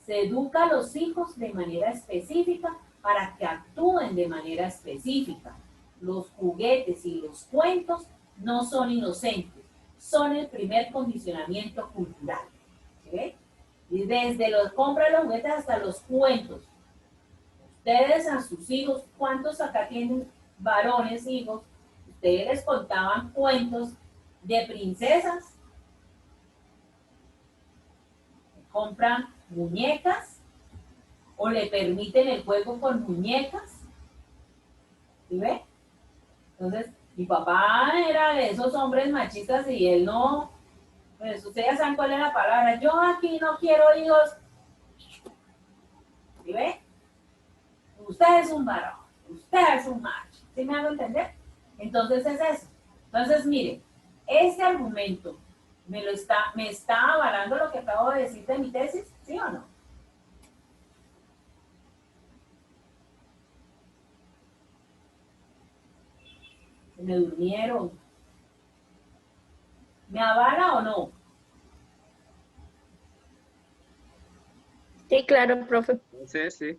Se educa a los hijos de manera específica para que actúen de manera específica. Los juguetes y los cuentos no son inocentes, son el primer condicionamiento cultural. ¿Sí? Y desde los compra de los juguetes hasta los cuentos. Ustedes a sus hijos, ¿cuántos acá tienen varones hijos? Ustedes les contaban cuentos de princesas, compran muñecas o le permiten el juego con muñecas. ¿Sí ve? Entonces, mi papá era de esos hombres machistas y él no, pues ustedes ya saben cuál es la palabra, yo aquí no quiero hijos. ¿Sí ve? Usted es un varón, usted es un macho. ¿Sí me hago entender? Entonces es eso. Entonces, mire, este argumento me está avalando lo que acabo de decir de mi tesis, ¿sí o no? Se me durmieron. ¿Me avala o no? Sí, claro, profe. Sí, sí.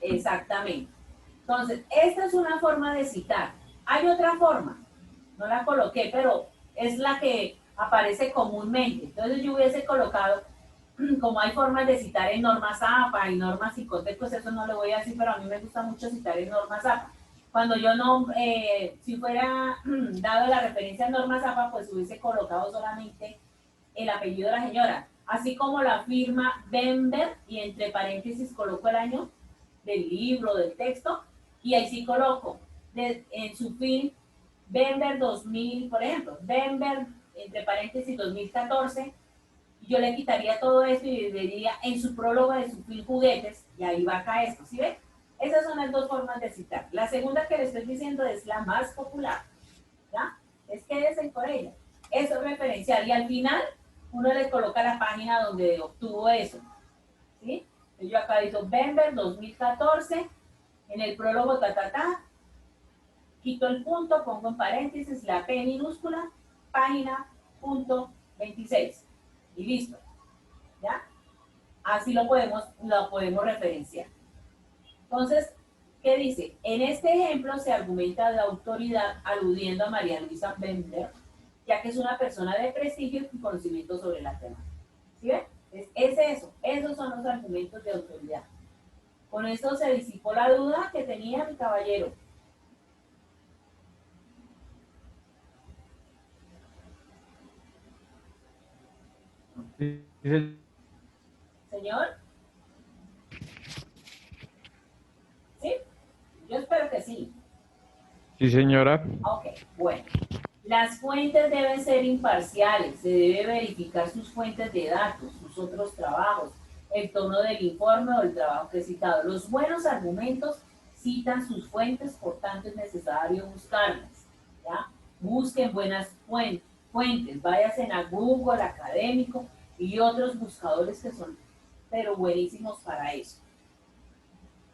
Exactamente. Entonces, esta es una forma de citar. Hay otra forma, no la coloqué, pero es la que aparece comúnmente. Entonces yo hubiese colocado, como hay formas de citar en normas APA y normas psicote, pues eso no le voy a decir, pero a mí me gusta mucho citar en normas APA. Cuando yo no, si fuera dado la referencia a normas APA, pues hubiese colocado solamente el apellido de la señora, así como la firma Bember, y entre paréntesis coloco el año del libro, del texto, y ahí sí coloco en su fin Bember 2000, por ejemplo, Bember, entre paréntesis 2014, yo le quitaría todo esto y le diría en su prólogo de su film Juguetes, y ahí va acá esto, ¿sí ven? Esas son las dos formas de citar. La segunda que le estoy diciendo es la más popular, ¿ya? Es quédense con ella. Eso es referencial, y al final uno le coloca la página donde obtuvo eso, ¿sí? Yo acá digo Bember 2014, en el prólogo quito el punto, pongo en paréntesis la P minúscula, página, punto 26. Y listo. ¿Ya? Así lo podemos referenciar. Entonces, ¿qué dice? En este ejemplo se argumenta de autoridad aludiendo a María Luisa Bender, ya que es una persona de prestigio y conocimiento sobre la tema. ¿Sí ven? Es eso. Esos son los argumentos de autoridad. Con esto se disipó la duda que tenía mi caballero. Sí, ¿Señor? ¿Sí? Yo espero que sí. sí, señora. Ok, bueno. Las fuentes deben ser imparciales. Se debe verificar sus fuentes de datos, sus otros trabajos, el tono del informe o el trabajo que he citado. Los buenos argumentos citan sus fuentes, por tanto es necesario buscarlas. ¿Ya? Busquen buenas fuentes. Váyanse a Google, Académico y otros buscadores que son, pero buenísimos para eso.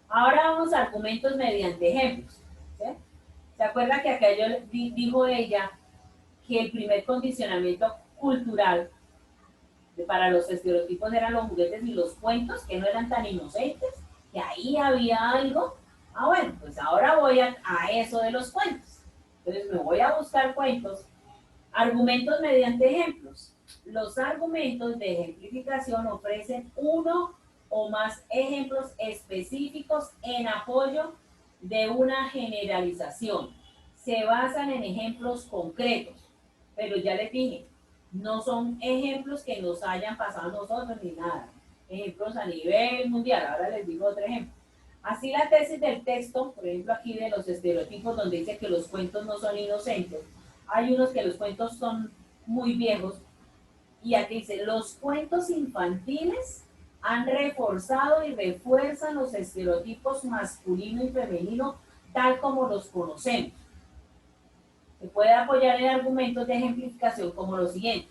Ahora vamos a argumentos mediante ejemplos. ¿Sí? ¿Se acuerda que acá dijo ella que el primer condicionamiento cultural para los estereotipos eran los juguetes y los cuentos, que no eran tan inocentes, que ahí había algo? Ah, bueno, pues ahora voy a eso de los cuentos. Entonces me voy a buscar cuentos, argumentos mediante ejemplos. Los argumentos de ejemplificación ofrecen uno o más ejemplos específicos en apoyo de una generalización. Se basan en ejemplos concretos, pero ya les dije, no son ejemplos que nos hayan pasado a nosotros ni nada. Ejemplos a nivel mundial. Ahora les digo otro ejemplo. Así la tesis del texto, por ejemplo aquí de los estereotipos, donde dice que los cuentos no son inocentes, hay unos que los cuentos son muy viejos, y aquí dice, los cuentos infantiles han reforzado y refuerzan los estereotipos masculino y femenino tal como los conocemos. Se puede apoyar en argumentos de ejemplificación como lo siguiente.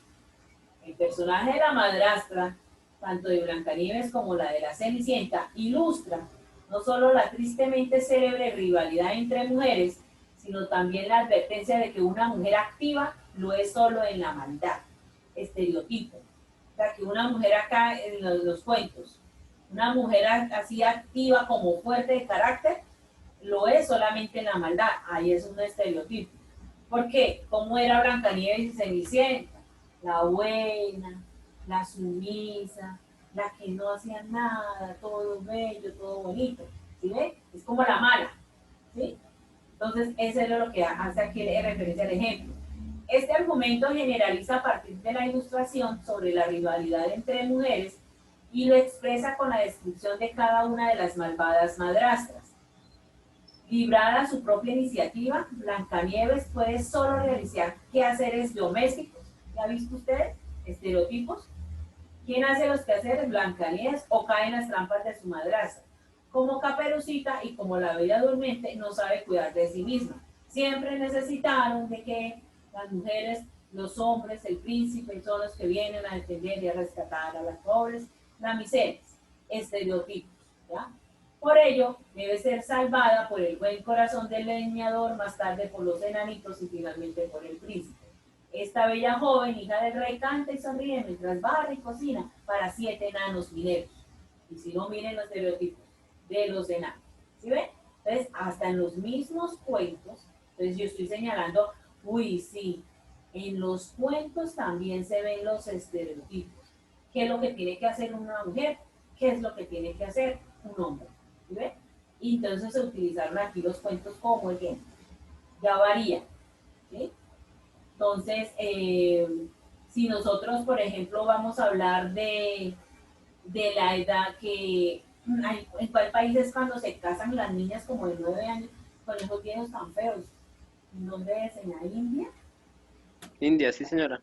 El personaje de la madrastra, tanto de Blancanieves como la de la Cenicienta, ilustra no solo la tristemente célebre rivalidad entre mujeres, sino también la advertencia de que una mujer activa lo es solo en la maldad. Estereotipo. O sea, que una mujer acá en los cuentos, una mujer así activa como fuerte de carácter, lo es solamente en la maldad. Ahí es un estereotipo. ¿Por qué? ¿Cómo era Blancanieves y Cenicienta? La buena, la sumisa, la que no hacía nada, todo bello, todo bonito. ¿Sí ve? Es como la mala. ¿Sí? Entonces, eso es lo que hace aquí referencia al ejemplo. Este argumento generaliza a partir de la ilustración sobre la rivalidad entre mujeres y lo expresa con la descripción de cada una de las malvadas madrastras. Librada a su propia iniciativa, Blancanieves puede solo realizar quehaceres domésticos. ¿Ya ha visto usted? Estereotipos. ¿Quién hace los quehaceres? Blancanieves, o cae en las trampas de su madrastra. Como Caperucita y como la Bella Durmiente no sabe cuidar de sí misma. Siempre necesitaron de que las mujeres, los hombres, el príncipe, son los que vienen a defender y a rescatar a las pobres, las miserias. Estereotipos. ¿Ya? Por ello, debe ser salvada por el buen corazón del leñador, más tarde por los enanitos y finalmente por el príncipe. Esta bella joven, hija del rey, canta y sonríe mientras barra y cocina para 7 enanos mineros. Y si no, miren los estereotipos de los enanos. ¿Sí ven? Entonces, hasta en los mismos cuentos, entonces yo estoy señalando, uy, sí, en los cuentos también se ven los estereotipos. ¿Qué es lo que tiene que hacer una mujer? ¿Qué es lo que tiene que hacer un hombre? ¿Sí ven? Y entonces se utilizaron aquí los cuentos como ejemplo. Ya varía. ¿Sí? Entonces, si nosotros, por ejemplo, vamos a hablar de la edad que, ¿en cuál país es cuando se casan las niñas como de 9 años con esos viejos tan feos? ¿En dónde es? ¿En la India? India, sí señora.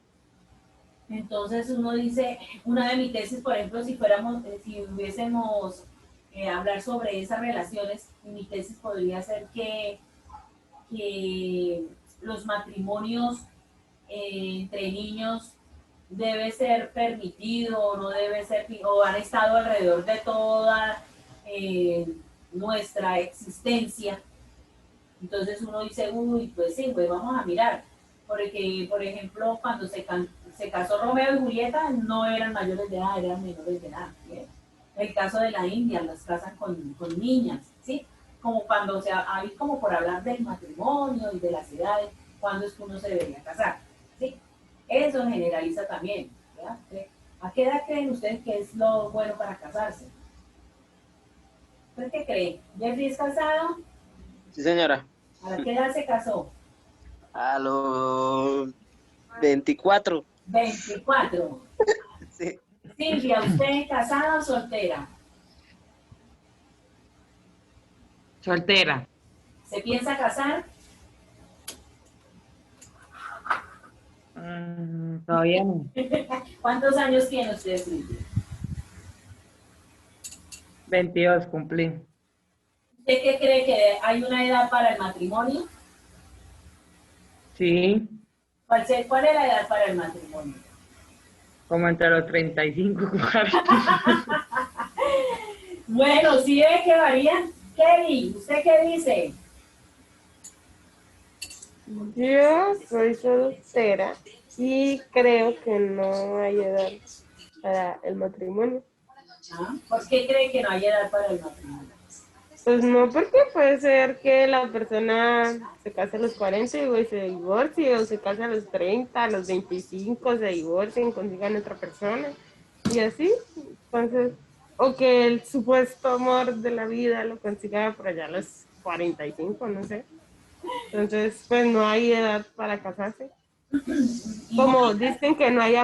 Entonces uno dice, una de mis tesis, por ejemplo, si hubiésemos hablar sobre esas relaciones, mi tesis podría ser que los matrimonios entre niños debe ser permitido o no debe ser, o han estado alrededor de toda nuestra existencia. Entonces uno dice, uy, pues sí, pues vamos a mirar. Porque, por ejemplo, cuando se casó Romeo y Julieta, no eran mayores de edad, eran menores de edad. ¿Sí? El caso de la India, las casan con niñas, ¿sí? Como cuando, o sea, hay como por hablar del matrimonio y de las edades, cuándo es que uno se debería casar, ¿sí? Eso generaliza también, ¿verdad? ¿A qué edad creen ustedes que es lo bueno para casarse? ¿Usted qué cree? ¿Jeffrey es casado? Sí señora. ¿A qué edad se casó? A los 24. 24. Sí. Silvia, ¿usted casada o soltera? Soltera. ¿Se piensa casar? Todavía no. ¿Cuántos años tiene usted, Silvia? 22 cumplí. ¿Usted qué cree que hay una edad para el matrimonio? Sí, ¿Cuál es la edad para el matrimonio? como entre los 35 y 40. Bueno, ¿sí ve que varían? Kelly, ¿usted qué dice? Yo soy soltera y creo que no hay edad para el matrimonio. ¿Ah? ¿Por qué cree que no hay edad para el matrimonio? Pues no, porque puede ser que la persona se case a los 40 y luego se divorcie, o se case a los 30, a los 25, se divorcien, consigan otra persona, y así. Entonces, o que el supuesto amor de la vida lo consiga por allá a los 45, no sé. Entonces, pues no hay edad para casarse. Como dicen que no hay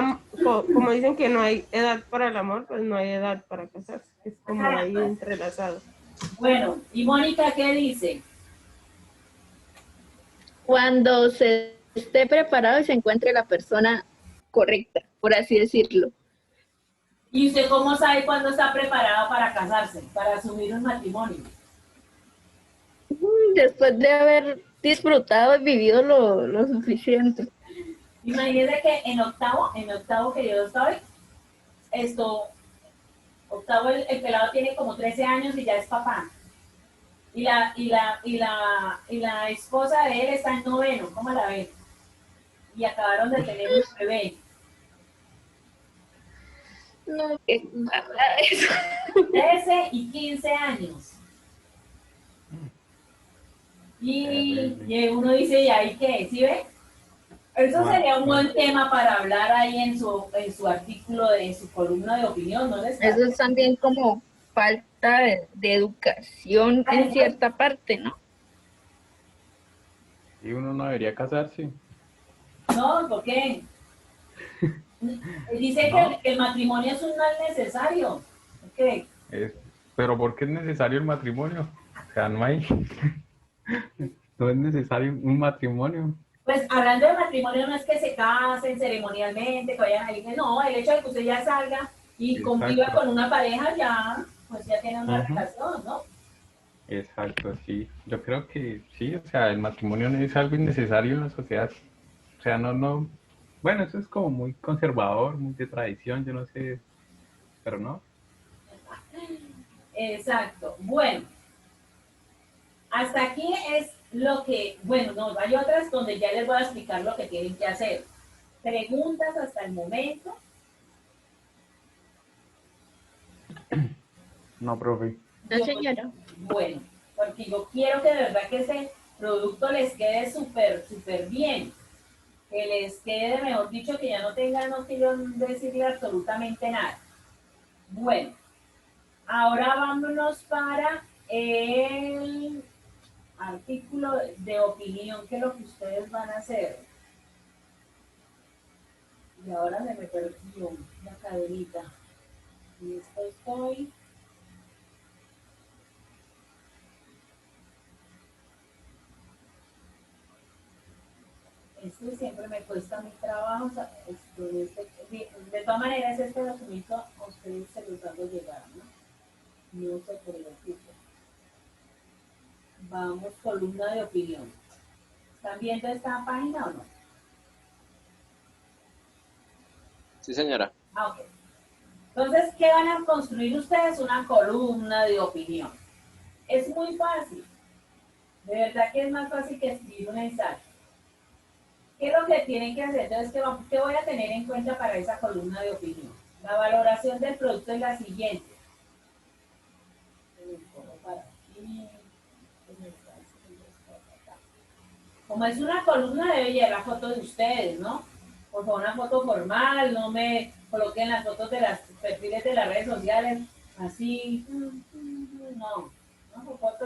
como dicen que no hay edad para el amor, pues no hay edad para casarse. Es como ahí entrelazado. Bueno, ¿y Mónica qué dice? Cuando se esté preparado y se encuentre la persona correcta, por así decirlo. ¿Y usted cómo sabe cuándo está preparado para casarse, para asumir un matrimonio? después de haber disfrutado y vivido lo suficiente. Imagínense que en octavo que yo estoy, octavo el pelado tiene como 13 años y ya es papá. Y la esposa de él está en noveno, ¿cómo la ven? Y acabaron de tener un bebé. No, qué mala eso. 13 y 15 años. Y uno dice, ¿y ahí qué? ¿Sí ve? Eso sería un buen tema para hablar ahí en su artículo, en su columna de opinión, ¿no les parece? Eso es también como falta de educación en cierta parte, ¿no? Y uno no debería casarse. No, ¿por qué? Dice No. que el matrimonio es un mal necesario. ¿Por qué? Pero ¿por qué es necesario el matrimonio? O sea, no hay, no es necesario un matrimonio. Pues hablando de matrimonio no es que se casen ceremonialmente, que vayan a ir, no, el hecho de que usted ya salga y conviva Exacto. con una pareja ya, pues ya tiene una Ujú. relación, ¿no? Exacto, sí. Yo creo que sí, o sea, el matrimonio no es algo innecesario en la sociedad. O sea, no. Bueno, eso es como muy conservador, muy de tradición, yo no sé, pero no. Exacto. Bueno, hasta aquí es lo que, bueno, no, hay otras donde ya les voy a explicar lo que tienen que hacer. Preguntas hasta el momento. No, profe. No, señora. Bueno, porque yo quiero que de verdad que ese producto les quede súper, súper bien. Que les quede, mejor dicho, que ya no tengan que yo decirle absolutamente nada. Bueno, ahora vámonos para el artículo de opinión, que es lo que ustedes van a hacer. Y ahora se me perdió la cadenita. Y esto estoy. Esto siempre me cuesta mi trabajo. O sea, de todas maneras, este documento a ustedes se los hago llegar, ¿no? No se preocupen. Vamos, columna de opinión. ¿Están viendo esta página o no? Sí, señora. Ah, ok. Entonces, ¿qué van a construir ustedes? Una columna de opinión. Es muy fácil. De verdad que es más fácil que escribir un ensayo. ¿Qué es lo que tienen que hacer? Entonces, ¿qué voy a tener en cuenta para esa columna de opinión? La valoración del producto es la siguiente. Como es una columna, debe llevar fotos de ustedes, ¿no? Por favor, una foto formal, no me coloquen las fotos de las perfiles de las redes sociales, así, no, ¿no? Foto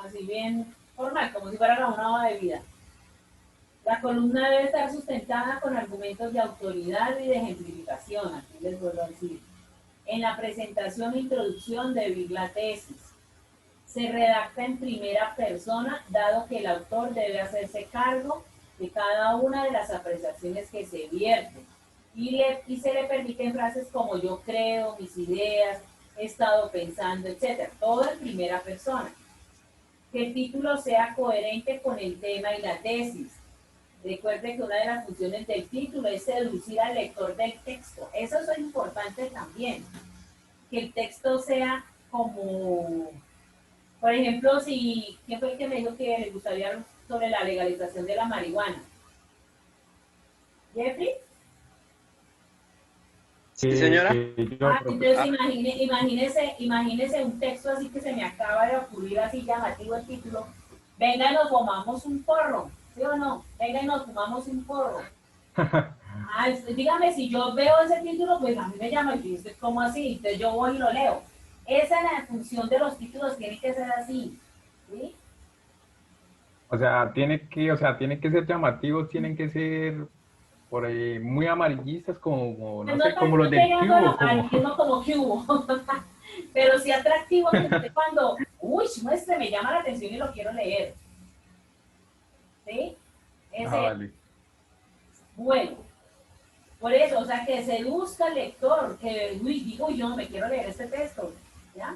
así bien formal, como si fuera una hoja de vida. La columna debe estar sustentada con argumentos de autoridad y de ejemplificación, aquí les vuelvo a decir. En la presentación e introducción de la tesis. Se redacta en primera persona, dado que el autor debe hacerse cargo de cada una de las apreciaciones que se vierten. Y se le permiten frases como yo creo, mis ideas, he estado pensando, etc. Todo en primera persona. Que el título sea coherente con el tema y la tesis. Recuerde que una de las funciones del título es seducir al lector del texto. Eso es importante también. Que el texto sea como... Por ejemplo, ¿quién fue el que me dijo que le gustaría hablar sobre la legalización de la marihuana? ¿Jeffrey? Sí, señora. Entonces imagínese un texto así que se me acaba de ocurrir así llamativo el título. Venga y nos fumamos un porro, ¿sí o no? Venga y nos fumamos un porro. Dígame, si yo veo ese título, pues a mí me llama y dice, ¿cómo así? Entonces yo voy y lo leo. Esa es la función de los títulos, tiene que ser así, ¿sí? O sea, tiene que ser llamativos, tienen que ser por ahí muy amarillistas, como no sé, como los del Cubo, como Cubo. Pero sí atractivo que usted cuando, muestre, me llama la atención y lo quiero leer. ¿Sí? Vale. Bueno, por eso, o sea, que seduzca al lector, que, yo no me quiero leer este texto, ¿ya?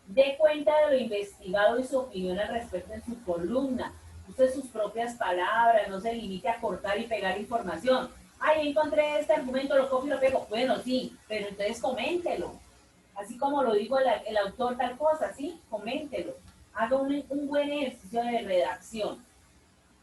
Dé cuenta de lo investigado y su opinión al respecto en su columna. Use sus propias palabras, no se limite a cortar y pegar información. Ay, encontré este argumento, lo copio y lo pego. Bueno, sí, pero entonces coméntelo. Así como lo dijo el autor tal cosa, ¿sí? Coméntelo. Haga un buen ejercicio de redacción.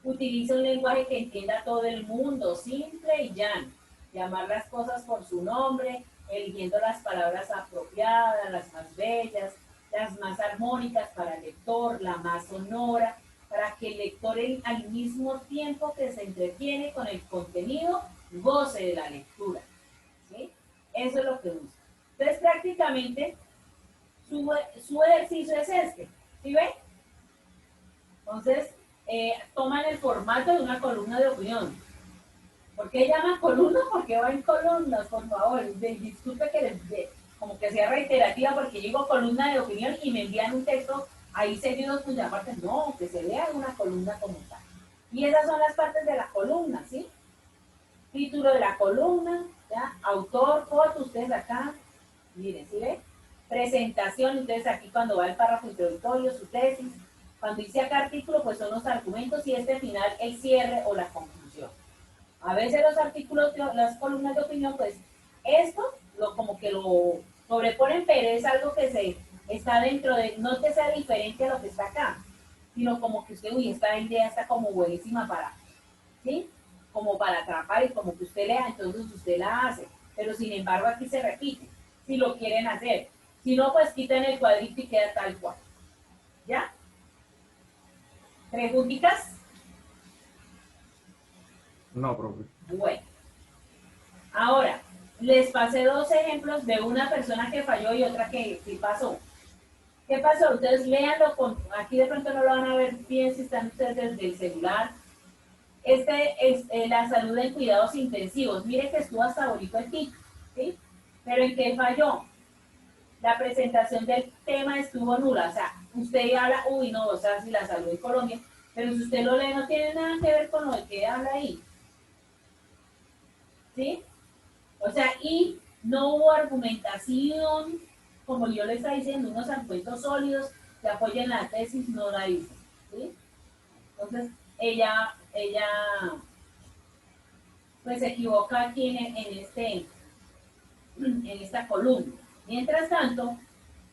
Utilice un lenguaje que entienda todo el mundo, simple y llano. Llamar las cosas por su nombre, eligiendo las palabras apropiadas, las más bellas, las más armónicas para el lector, la más sonora, para que el lector al mismo tiempo que se entretiene con el contenido, goce de la lectura. ¿Sí? Eso es lo que busca. Entonces, prácticamente, su ejercicio es este. ¿Sí ven? Entonces, toman el formato de una columna de opinión. ¿Por qué llaman columna? Porque va en columnas, por favor. Disculpe que como que sea reiterativa, porque digo columna de opinión y me envían un texto ahí seguidos con la parte. No, que se lea una columna como tal. Y esas son las partes de la columna, ¿sí? Título de la columna, ¿ya? Autor, foto, ustedes acá. Miren, ¿sí ven? Presentación, entonces aquí cuando va el párrafo introductorio, su tesis. Cuando dice acá artículo, pues son los argumentos y este final el cierre o la conclusión. A veces los artículos, las columnas de opinión, pues esto como que lo sobreponen, pero es algo que está dentro de, no que sea diferente a lo que está acá, sino como que usted, uy, esta idea está como buenísima para, ¿sí? Como para atrapar y como que usted lea, entonces usted la hace. Pero sin embargo aquí se repite, si lo quieren hacer. Si no, pues quiten el cuadrito y queda tal cual. ¿Ya? ¿Preguntitas? No, profe. Bueno. Ahora, les pasé dos ejemplos de una persona que falló y otra que sí pasó. ¿Qué pasó? Ustedes léanlo, aquí de pronto no lo van a ver bien si están ustedes desde el celular. Este es la salud en cuidados intensivos. Mire que estuvo hasta bonito el título, ¿sí? Pero ¿en qué falló? La presentación del tema estuvo nula. O sea, usted habla, uy, no, o sea, si la salud en Colombia, pero si usted lo lee no tiene nada que ver con lo de que habla ahí. ¿Sí? O sea, y no hubo argumentación, como yo le estaba diciendo, unos argumentos sólidos que apoyen la tesis, no la hizo. ¿Sí? Entonces, ella pues se equivoca aquí en esta columna. Mientras tanto,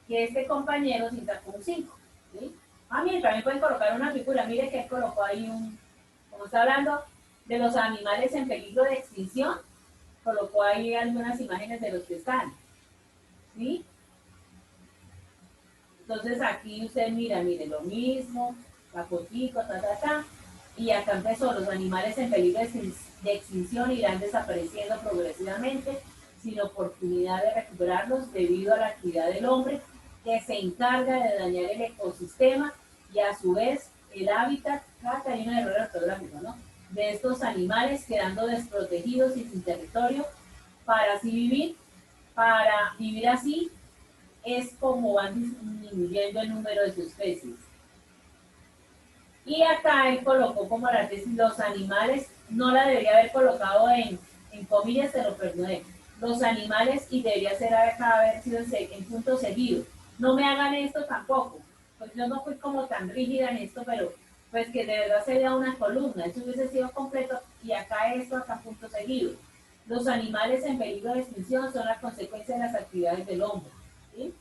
que este compañero sí sacó un 5. ¿Sí? Mire, también pueden colocar una figura. Mire que él colocó ahí como está hablando de los animales en peligro de extinción, colocó ahí algunas imágenes de los que están. ¿Sí? Entonces aquí usted mire lo mismo, la fotico, y acá empezó, los animales en peligro de extinción irán desapareciendo progresivamente sin oportunidad de recuperarlos debido a la actividad del hombre que se encarga de dañar el ecosistema y a su vez el hábitat, acá hay un error ortográfico, ¿no? De estos animales quedando desprotegidos y sin territorio para vivir así es como van disminuyendo el número de sus especies. Y acá él colocó como la tesis los animales, no la debería haber colocado en comillas, se lo perdoné. Los animales y debería ser acá haber sido en punto seguido. No me hagan esto tampoco, pues yo no fui como tan rígida en esto, pero pues que de verdad sería una columna, eso hubiese sido completo y acá esto, acá punto seguido. Los animales en peligro de extinción son la consecuencia de las actividades del hombre. ¿Sí?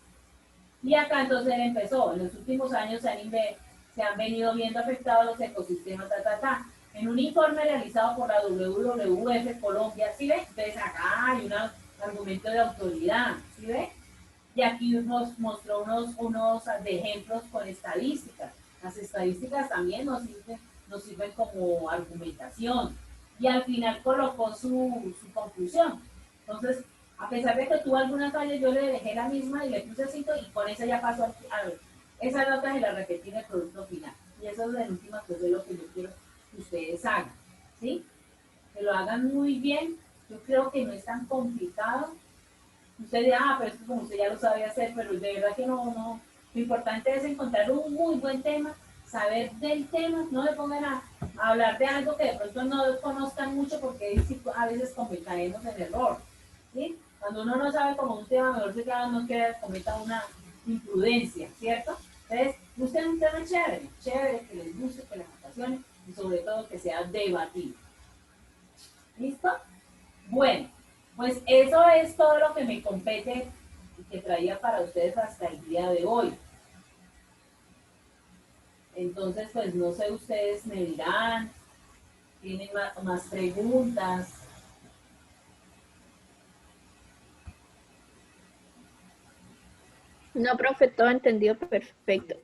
Y acá entonces él empezó, en los últimos años se han venido viendo afectados los ecosistemas, En un informe realizado por la WWF Colombia, ¿sí ve? Entonces acá hay un argumento de autoridad, ¿sí ve? Y aquí nos mostró unos ejemplos con estadísticas. Las estadísticas también nos sirven como argumentación. Y al final colocó su conclusión. Entonces, a pesar de que tuvo algunas fallas, yo le dejé la misma y le puse 5 y con esa ya pasó a ver. Esa nota se la repetí en el producto final. Y eso es de última, pues es lo que yo quiero que ustedes hagan. ¿Sí? Que lo hagan muy bien. Yo creo que no es tan complicado. Usted dirá, pero es que como usted ya lo sabe hacer, pero de verdad que no. Lo importante es encontrar un muy buen tema, saber del tema, no le pongan a hablar de algo que de pronto no conozcan mucho porque a veces caemos en error. ¿Sí? Cuando uno no sabe como un tema, mejor se queda, no queda, cometa imprudencia, ¿cierto? Entonces, busquen un tema chévere, chévere, que les guste, que les apasione y sobre todo que sea debatido. ¿Listo? Bueno, pues eso es todo lo que me compete y que traía para ustedes hasta el día de hoy. Entonces, pues no sé, ustedes me dirán, tienen más preguntas. No, profe, todo entendido perfecto.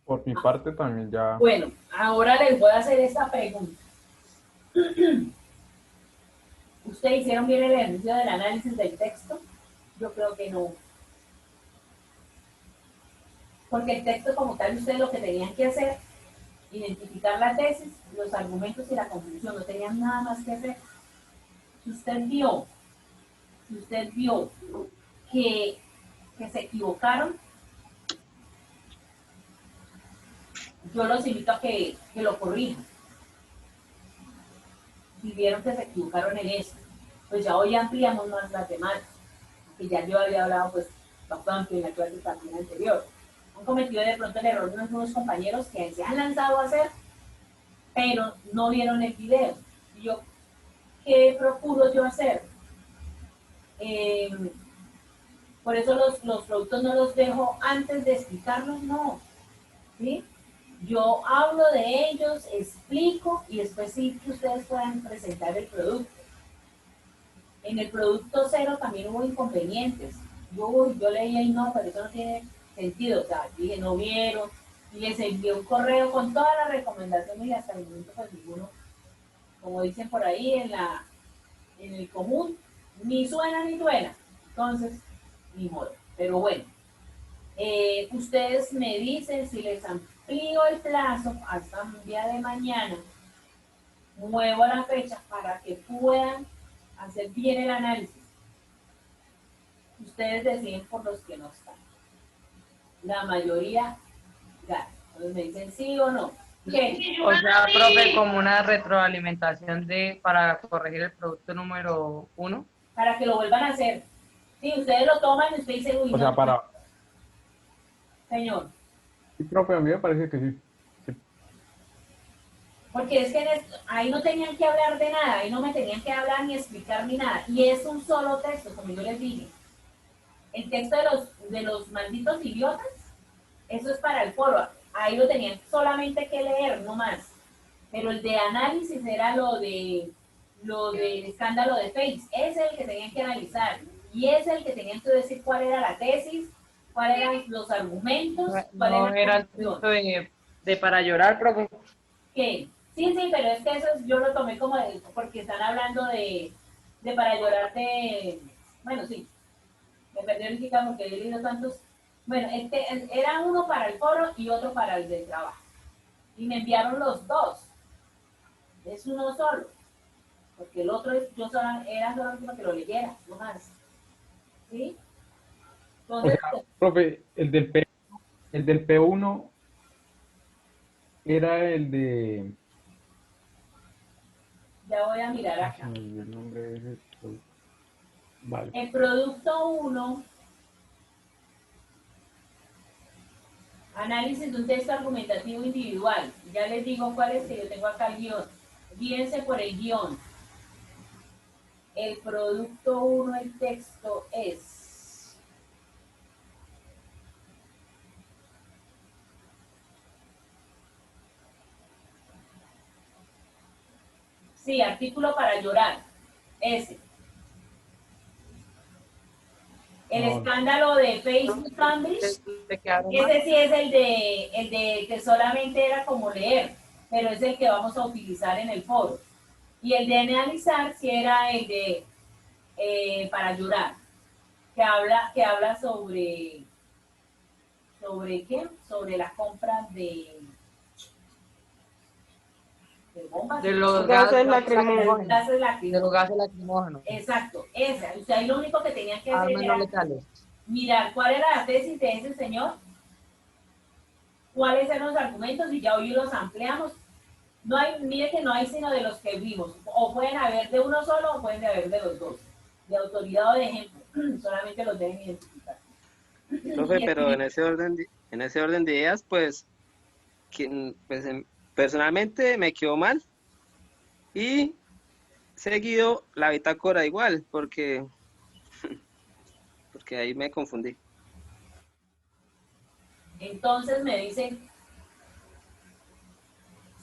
Por mi parte también ya. Bueno, ahora les voy a hacer esta pregunta. ¿Ustedes hicieron bien el ejercicio del análisis del texto? Yo creo que no. Porque el texto como tal, ustedes lo que tenían que hacer, identificar la tesis, los argumentos y la conclusión, no tenían nada más que hacer. Si usted vio que se equivocaron, yo los invito a que lo corrijan. Si vieron que se equivocaron en eso, pues ya hoy ampliamos más las demás, que ya yo había hablado pues bastante en la clase también anterior. Han cometido de pronto el error de unos compañeros que se han lanzado a hacer, pero no vieron el video. Y yo, ¿qué procuro yo hacer? Por eso los productos no los dejo antes de explicarlos, no. ¿Sí? Yo hablo de ellos, explico y después sí que ustedes puedan presentar el producto. En el producto cero también hubo inconvenientes. Yo leí ahí, no, pero eso no tiene sentido. O sea, dije, no vieron. Y les envié un correo con todas las recomendaciones y hasta el momento pues ninguno, como dicen por ahí en el común, ni suena ni suena. Entonces, ni modo. Pero bueno, ustedes me dicen si les amplío el plazo hasta un día de mañana, muevo la fecha para que puedan hacer bien el análisis. Ustedes deciden por los que no están. La mayoría gana. Entonces me dicen sí o no. ¿Qué? O sea, profe, como una retroalimentación para corregir el producto número 1. Para que lo vuelvan a hacer. Si ustedes lo toman y usted dice, uy, O sea, para. Señor. Sí, profe, a mí me parece que sí. Porque es que ahí no tenían que hablar de nada, ahí no me tenían que hablar ni explicar ni nada. Y es un solo texto, como yo les dije. El texto de los malditos idiotas, eso es para el foro. Ahí lo tenían solamente que leer, no más. Pero el de análisis era lo del escándalo de Face. Ese es el que tenían que analizar. Y ese es el que tenían que decir cuál era la tesis, cuáles eran los argumentos, cuál No era era la el texto de para llorar, profe. ¿Qué? Sí, pero es que eso yo lo tomé como porque están hablando de para llorar de... Bueno, sí, me perdió el chica porque he leído tantos... Bueno, era uno para el foro y otro para el de trabajo. Y me enviaron los dos. Es uno solo. Porque el otro era solo que lo leyera, no más. ¿Sí? Entonces, O sea, profe, el del P1 era el de... ya voy a mirar acá. El nombre de ese producto. Vale. El producto 1, análisis de un texto argumentativo individual. Ya les digo cuál es, que yo tengo acá el guión. Guíense por el guión. El producto 1, el texto es... Sí, artículo para llorar. Ese. El escándalo de Facebook Cambridge. Ese sí es el de que solamente era como leer, pero es el que vamos a utilizar en el foro. Y el de analizar sí era el de para llorar, que habla sobre qué, sobre la compra de bombas. De los Gases lacrimógenos. lacrimógenos. De los gases lacrimógenos. Exacto, esa. O sea, lo único que tenían que hacer Armas no era letales. mirar cuál era la tesis de ese señor, cuáles eran los argumentos y ya hoy los ampliamos. No hay, mire que no hay sino de los que vimos. O pueden haber de uno solo o pueden haber de los dos. De autoridad o de ejemplo. Solamente los deben identificar. Profe, pero en ese orden de ideas, pues, personalmente me quedó mal y seguido la bitácora igual, porque ahí me confundí. Entonces me dicen,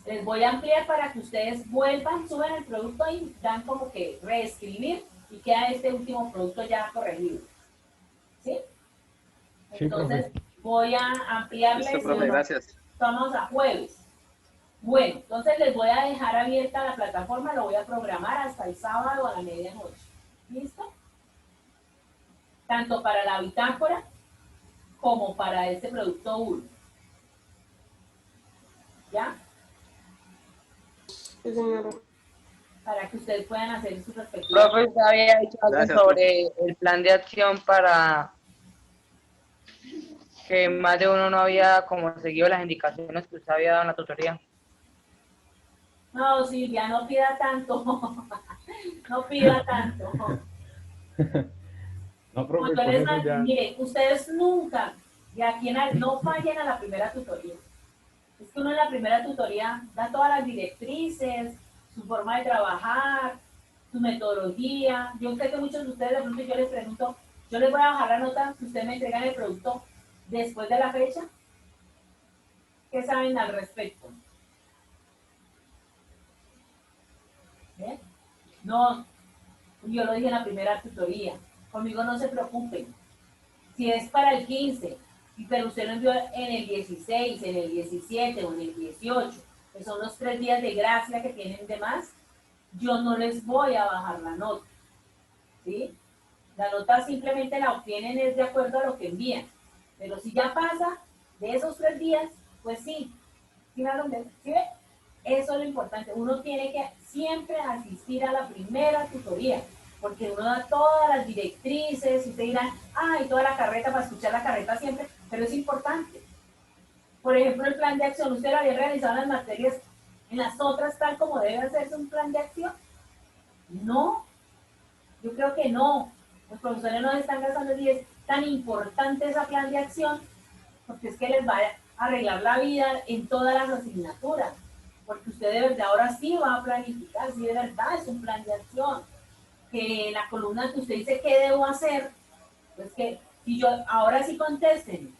les voy a ampliar para que ustedes vuelvan, suben el producto y dan como que reescribir y queda este último producto ya corregido. ¿Sí? Sí, Entonces profe. voy a ampliarles. Listo, profe, gracias. Estamos a jueves. Bueno, entonces les voy a dejar abierta la plataforma, lo voy a programar hasta el sábado a la medianoche. ¿Listo? Tanto para la bitácora como para este producto 1. ¿Ya? Sí, señora. Para que ustedes puedan hacer sus respectivos. Profe, usted había dicho algo Gracias, sobre el plan de acción para que más de uno no había como seguido las indicaciones que usted había dado en la tutoría. No, Silvia, no pida tanto. No pida tanto. No, profe, Cuando con les eso ya. miren, ustedes nunca, de aquí no fallen a la primera tutoría. Es que uno en la primera tutoría da todas las directrices, su forma de trabajar, su metodología. Yo sé que muchos de ustedes de pronto yo les pregunto, yo les voy a bajar la nota que ustedes me entregan el producto después de la fecha. ¿Qué saben al respecto? ¿Eh? No, yo lo dije en la primera tutoría. Conmigo no se preocupen. Si es para el 15, pero usted lo envió en el 16, en el 17 o en el 18, que son los 3 días de gracia que tienen de más, yo no les voy a bajar la nota. ¿Sí? La nota simplemente la obtienen es de acuerdo a lo que envían. Pero si ya pasa de esos 3 días, pues sí. ¿Sí me hago entender? ¿Sí ve? Eso es lo importante. Uno tiene que siempre asistir a la primera tutoría, porque uno da todas las directrices y te dirán, ay, toda la carreta para escuchar la carreta siempre, pero es importante. Por ejemplo, el plan de acción, ¿usted lo había realizado en las materias, en las otras tal como debe hacerse un plan de acción? No, yo creo que no. Los profesores no están gastando y es tan importante ese plan de acción, porque es que les va a arreglar la vida en todas las asignaturas. Porque usted de verdad ahora sí va a planificar, sí de verdad es un plan de acción. Que en la columna que usted dice qué debo hacer, pues que, y yo ahora sí contesten,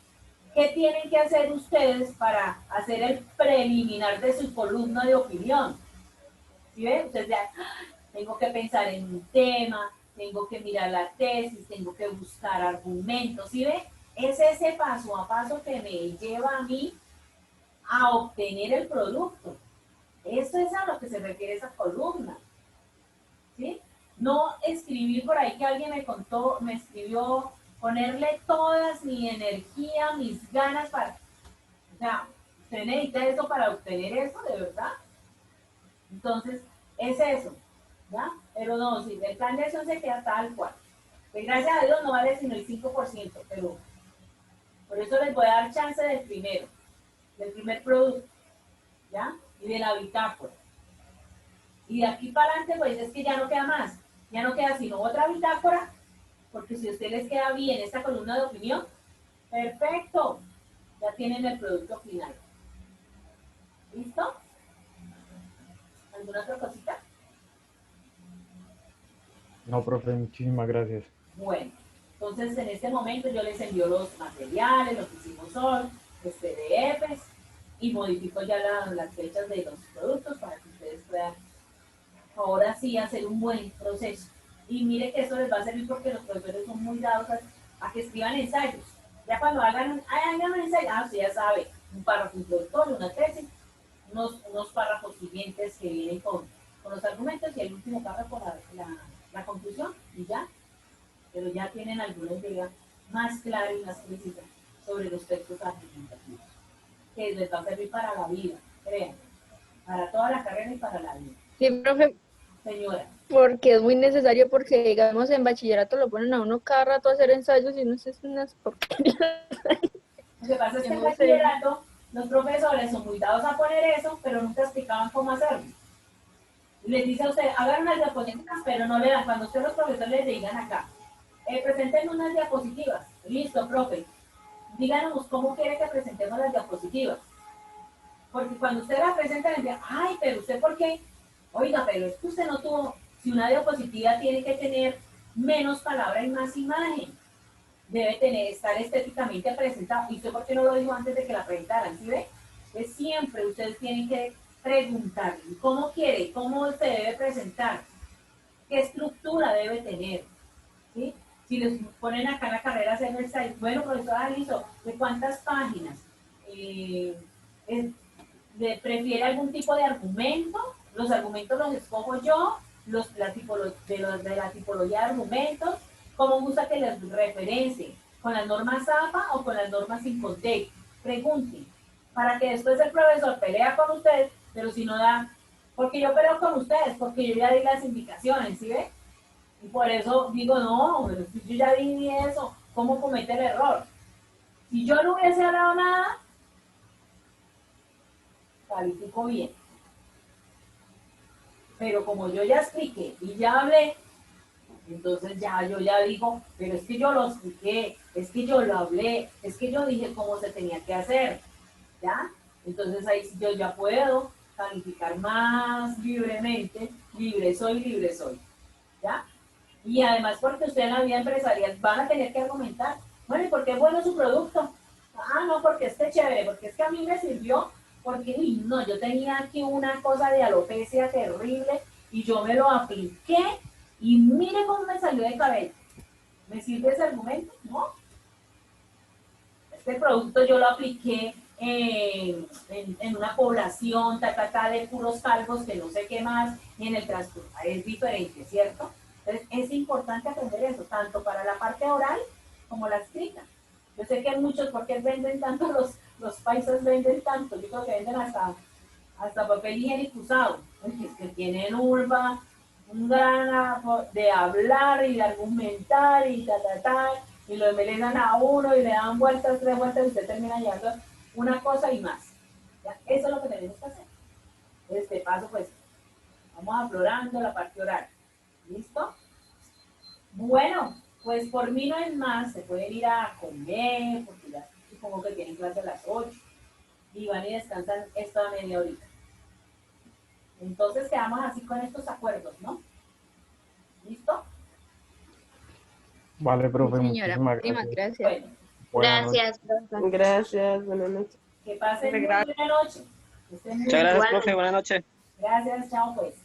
¿qué tienen que hacer ustedes para hacer el preliminar de su columna de opinión? ¿Sí ven? Ustedes ya, tengo que pensar en un tema, tengo que mirar la tesis, tengo que buscar argumentos, ¿sí ven? Es ese paso a paso que me lleva a mí a obtener el producto. Eso es a lo que se refiere esa columna, ¿sí? No escribir por ahí que alguien me contó, me escribió, ponerle todas mi energía, mis ganas para... O sea, usted necesita eso para obtener eso, de verdad. Entonces, es eso, ¿ya? Pero no, si el plan de acción se queda tal cual. Pues gracias a Dios no vale sino el 5%, pero por eso les voy a dar chance del primer producto, ¿ya? Y de la bitácora. Y de aquí para adelante, pues es que ya no queda más. Ya no queda sino otra bitácora, porque si a ustedes les queda bien esta columna de opinión, perfecto. Ya tienen el producto final. ¿Listo? ¿Alguna otra cosita? No, profe, muchísimas gracias. Bueno, entonces en este momento yo les envío los materiales, lo que hicimos hoy, los PDFs, y modifico ya las fechas de los productos para que ustedes puedan ahora sí hacer un buen proceso. Y mire que eso les va a servir porque los profesores son muy dados a que escriban ensayos. Ya cuando hagan un ensayo, usted ya sabe, un párrafo introductorio, una tesis, unos párrafos siguientes que vienen con los argumentos y el último párrafo la conclusión y ya. Pero ya tienen alguna idea más clara y más precisa sobre los textos argumentativos, que les va a servir para la vida, créanme, para toda la carrera y para la vida. Sí, profe, Señora. porque es muy necesario, porque digamos en bachillerato lo ponen a uno cada rato a hacer ensayos y no sé, es unas porquerías. Lo que pasa es que en No sé. bachillerato los profesores son muy dados a poner eso, pero nunca explicaban cómo hacerlo. Y les dice a usted, hagan unas diapositivas, pero no le dan. Cuando usted los profesores les digan acá, presenten unas diapositivas. Listo, profe. díganos cómo quiere que presentemos las diapositivas. Porque cuando usted la presenta, le dice, ay, pero usted ¿por qué? Oiga, pero es que usted no tuvo, si una diapositiva tiene que tener menos palabra y más imagen, debe tener, estar estéticamente presentado. ¿Y usted por qué no lo dijo antes de que la presentaran? ¿Sí ve? Entonces siempre ustedes tienen que preguntar, ¿cómo quiere? ¿Cómo se debe presentar? ¿Qué estructura debe tener? ¿Sí? Si les ponen acá en la carrera hacer website, bueno, profesora Aliso, ¿de cuántas páginas? ¿Prefiere algún tipo de argumento? Los argumentos los escojo yo, de la tipología de argumentos, ¿cómo gusta que les referencie? ¿Con las normas APA o con las normas sin contexto? Pregunten, para que después el profesor pelea con ustedes, pero si no da, porque yo peleo con ustedes, porque yo ya di las indicaciones, ¿sí ve? Y por eso digo, no, pero si yo ya di eso, ¿cómo comete el error? Si yo no hubiese hablado nada, califico bien. Pero como yo ya expliqué y ya hablé, entonces yo ya digo, pero es que yo lo expliqué, es que yo lo hablé, es que yo dije cómo se tenía que hacer, ¿ya? Entonces ahí yo ya puedo calificar más libremente, libre soy, ¿ya? Y además porque ustedes en la vida empresarial van a tener que argumentar, bueno, ¿y por qué es bueno su producto? Ah, no, porque es que chévere, porque es que a mí me sirvió, porque, uy, no, yo tenía aquí una cosa de alopecia terrible y yo me lo apliqué y mire cómo me salió de cabello. ¿Me sirve ese argumento? No. Este producto yo lo apliqué en una población, de puros calvos que no sé qué más, y en el transcurso es diferente, ¿cierto? Entonces es importante aprender eso, tanto para la parte oral como la escrita. Yo sé que muchos, porque venden tanto, los paisas venden tanto, yo creo que venden hasta papel higiénico usado, porque es que tienen un gran de hablar y de argumentar y y lo embelezan a uno y le dan vueltas, 3 vueltas y usted termina llevando una cosa y más. ¿Ya? Eso es lo que tenemos que hacer. Este paso, pues, vamos aflorando la parte oral. ¿Listo? Bueno, pues por mí no es más, se pueden ir a comer, porque ya supongo que tienen clase a las 8 y van y descansan esta media horita. Entonces quedamos así con estos acuerdos, ¿no? ¿Listo? Vale, profe, Sí, señora, muchísimas muchísimas gracias. gracias. Bueno, Buenas noches. Gracias, profe. Gracias, buenas noches. que pasen muy Gracias. buena noche. Que estén muy Muchas gracias, bien. profe. Buenas noches. Gracias, chao pues.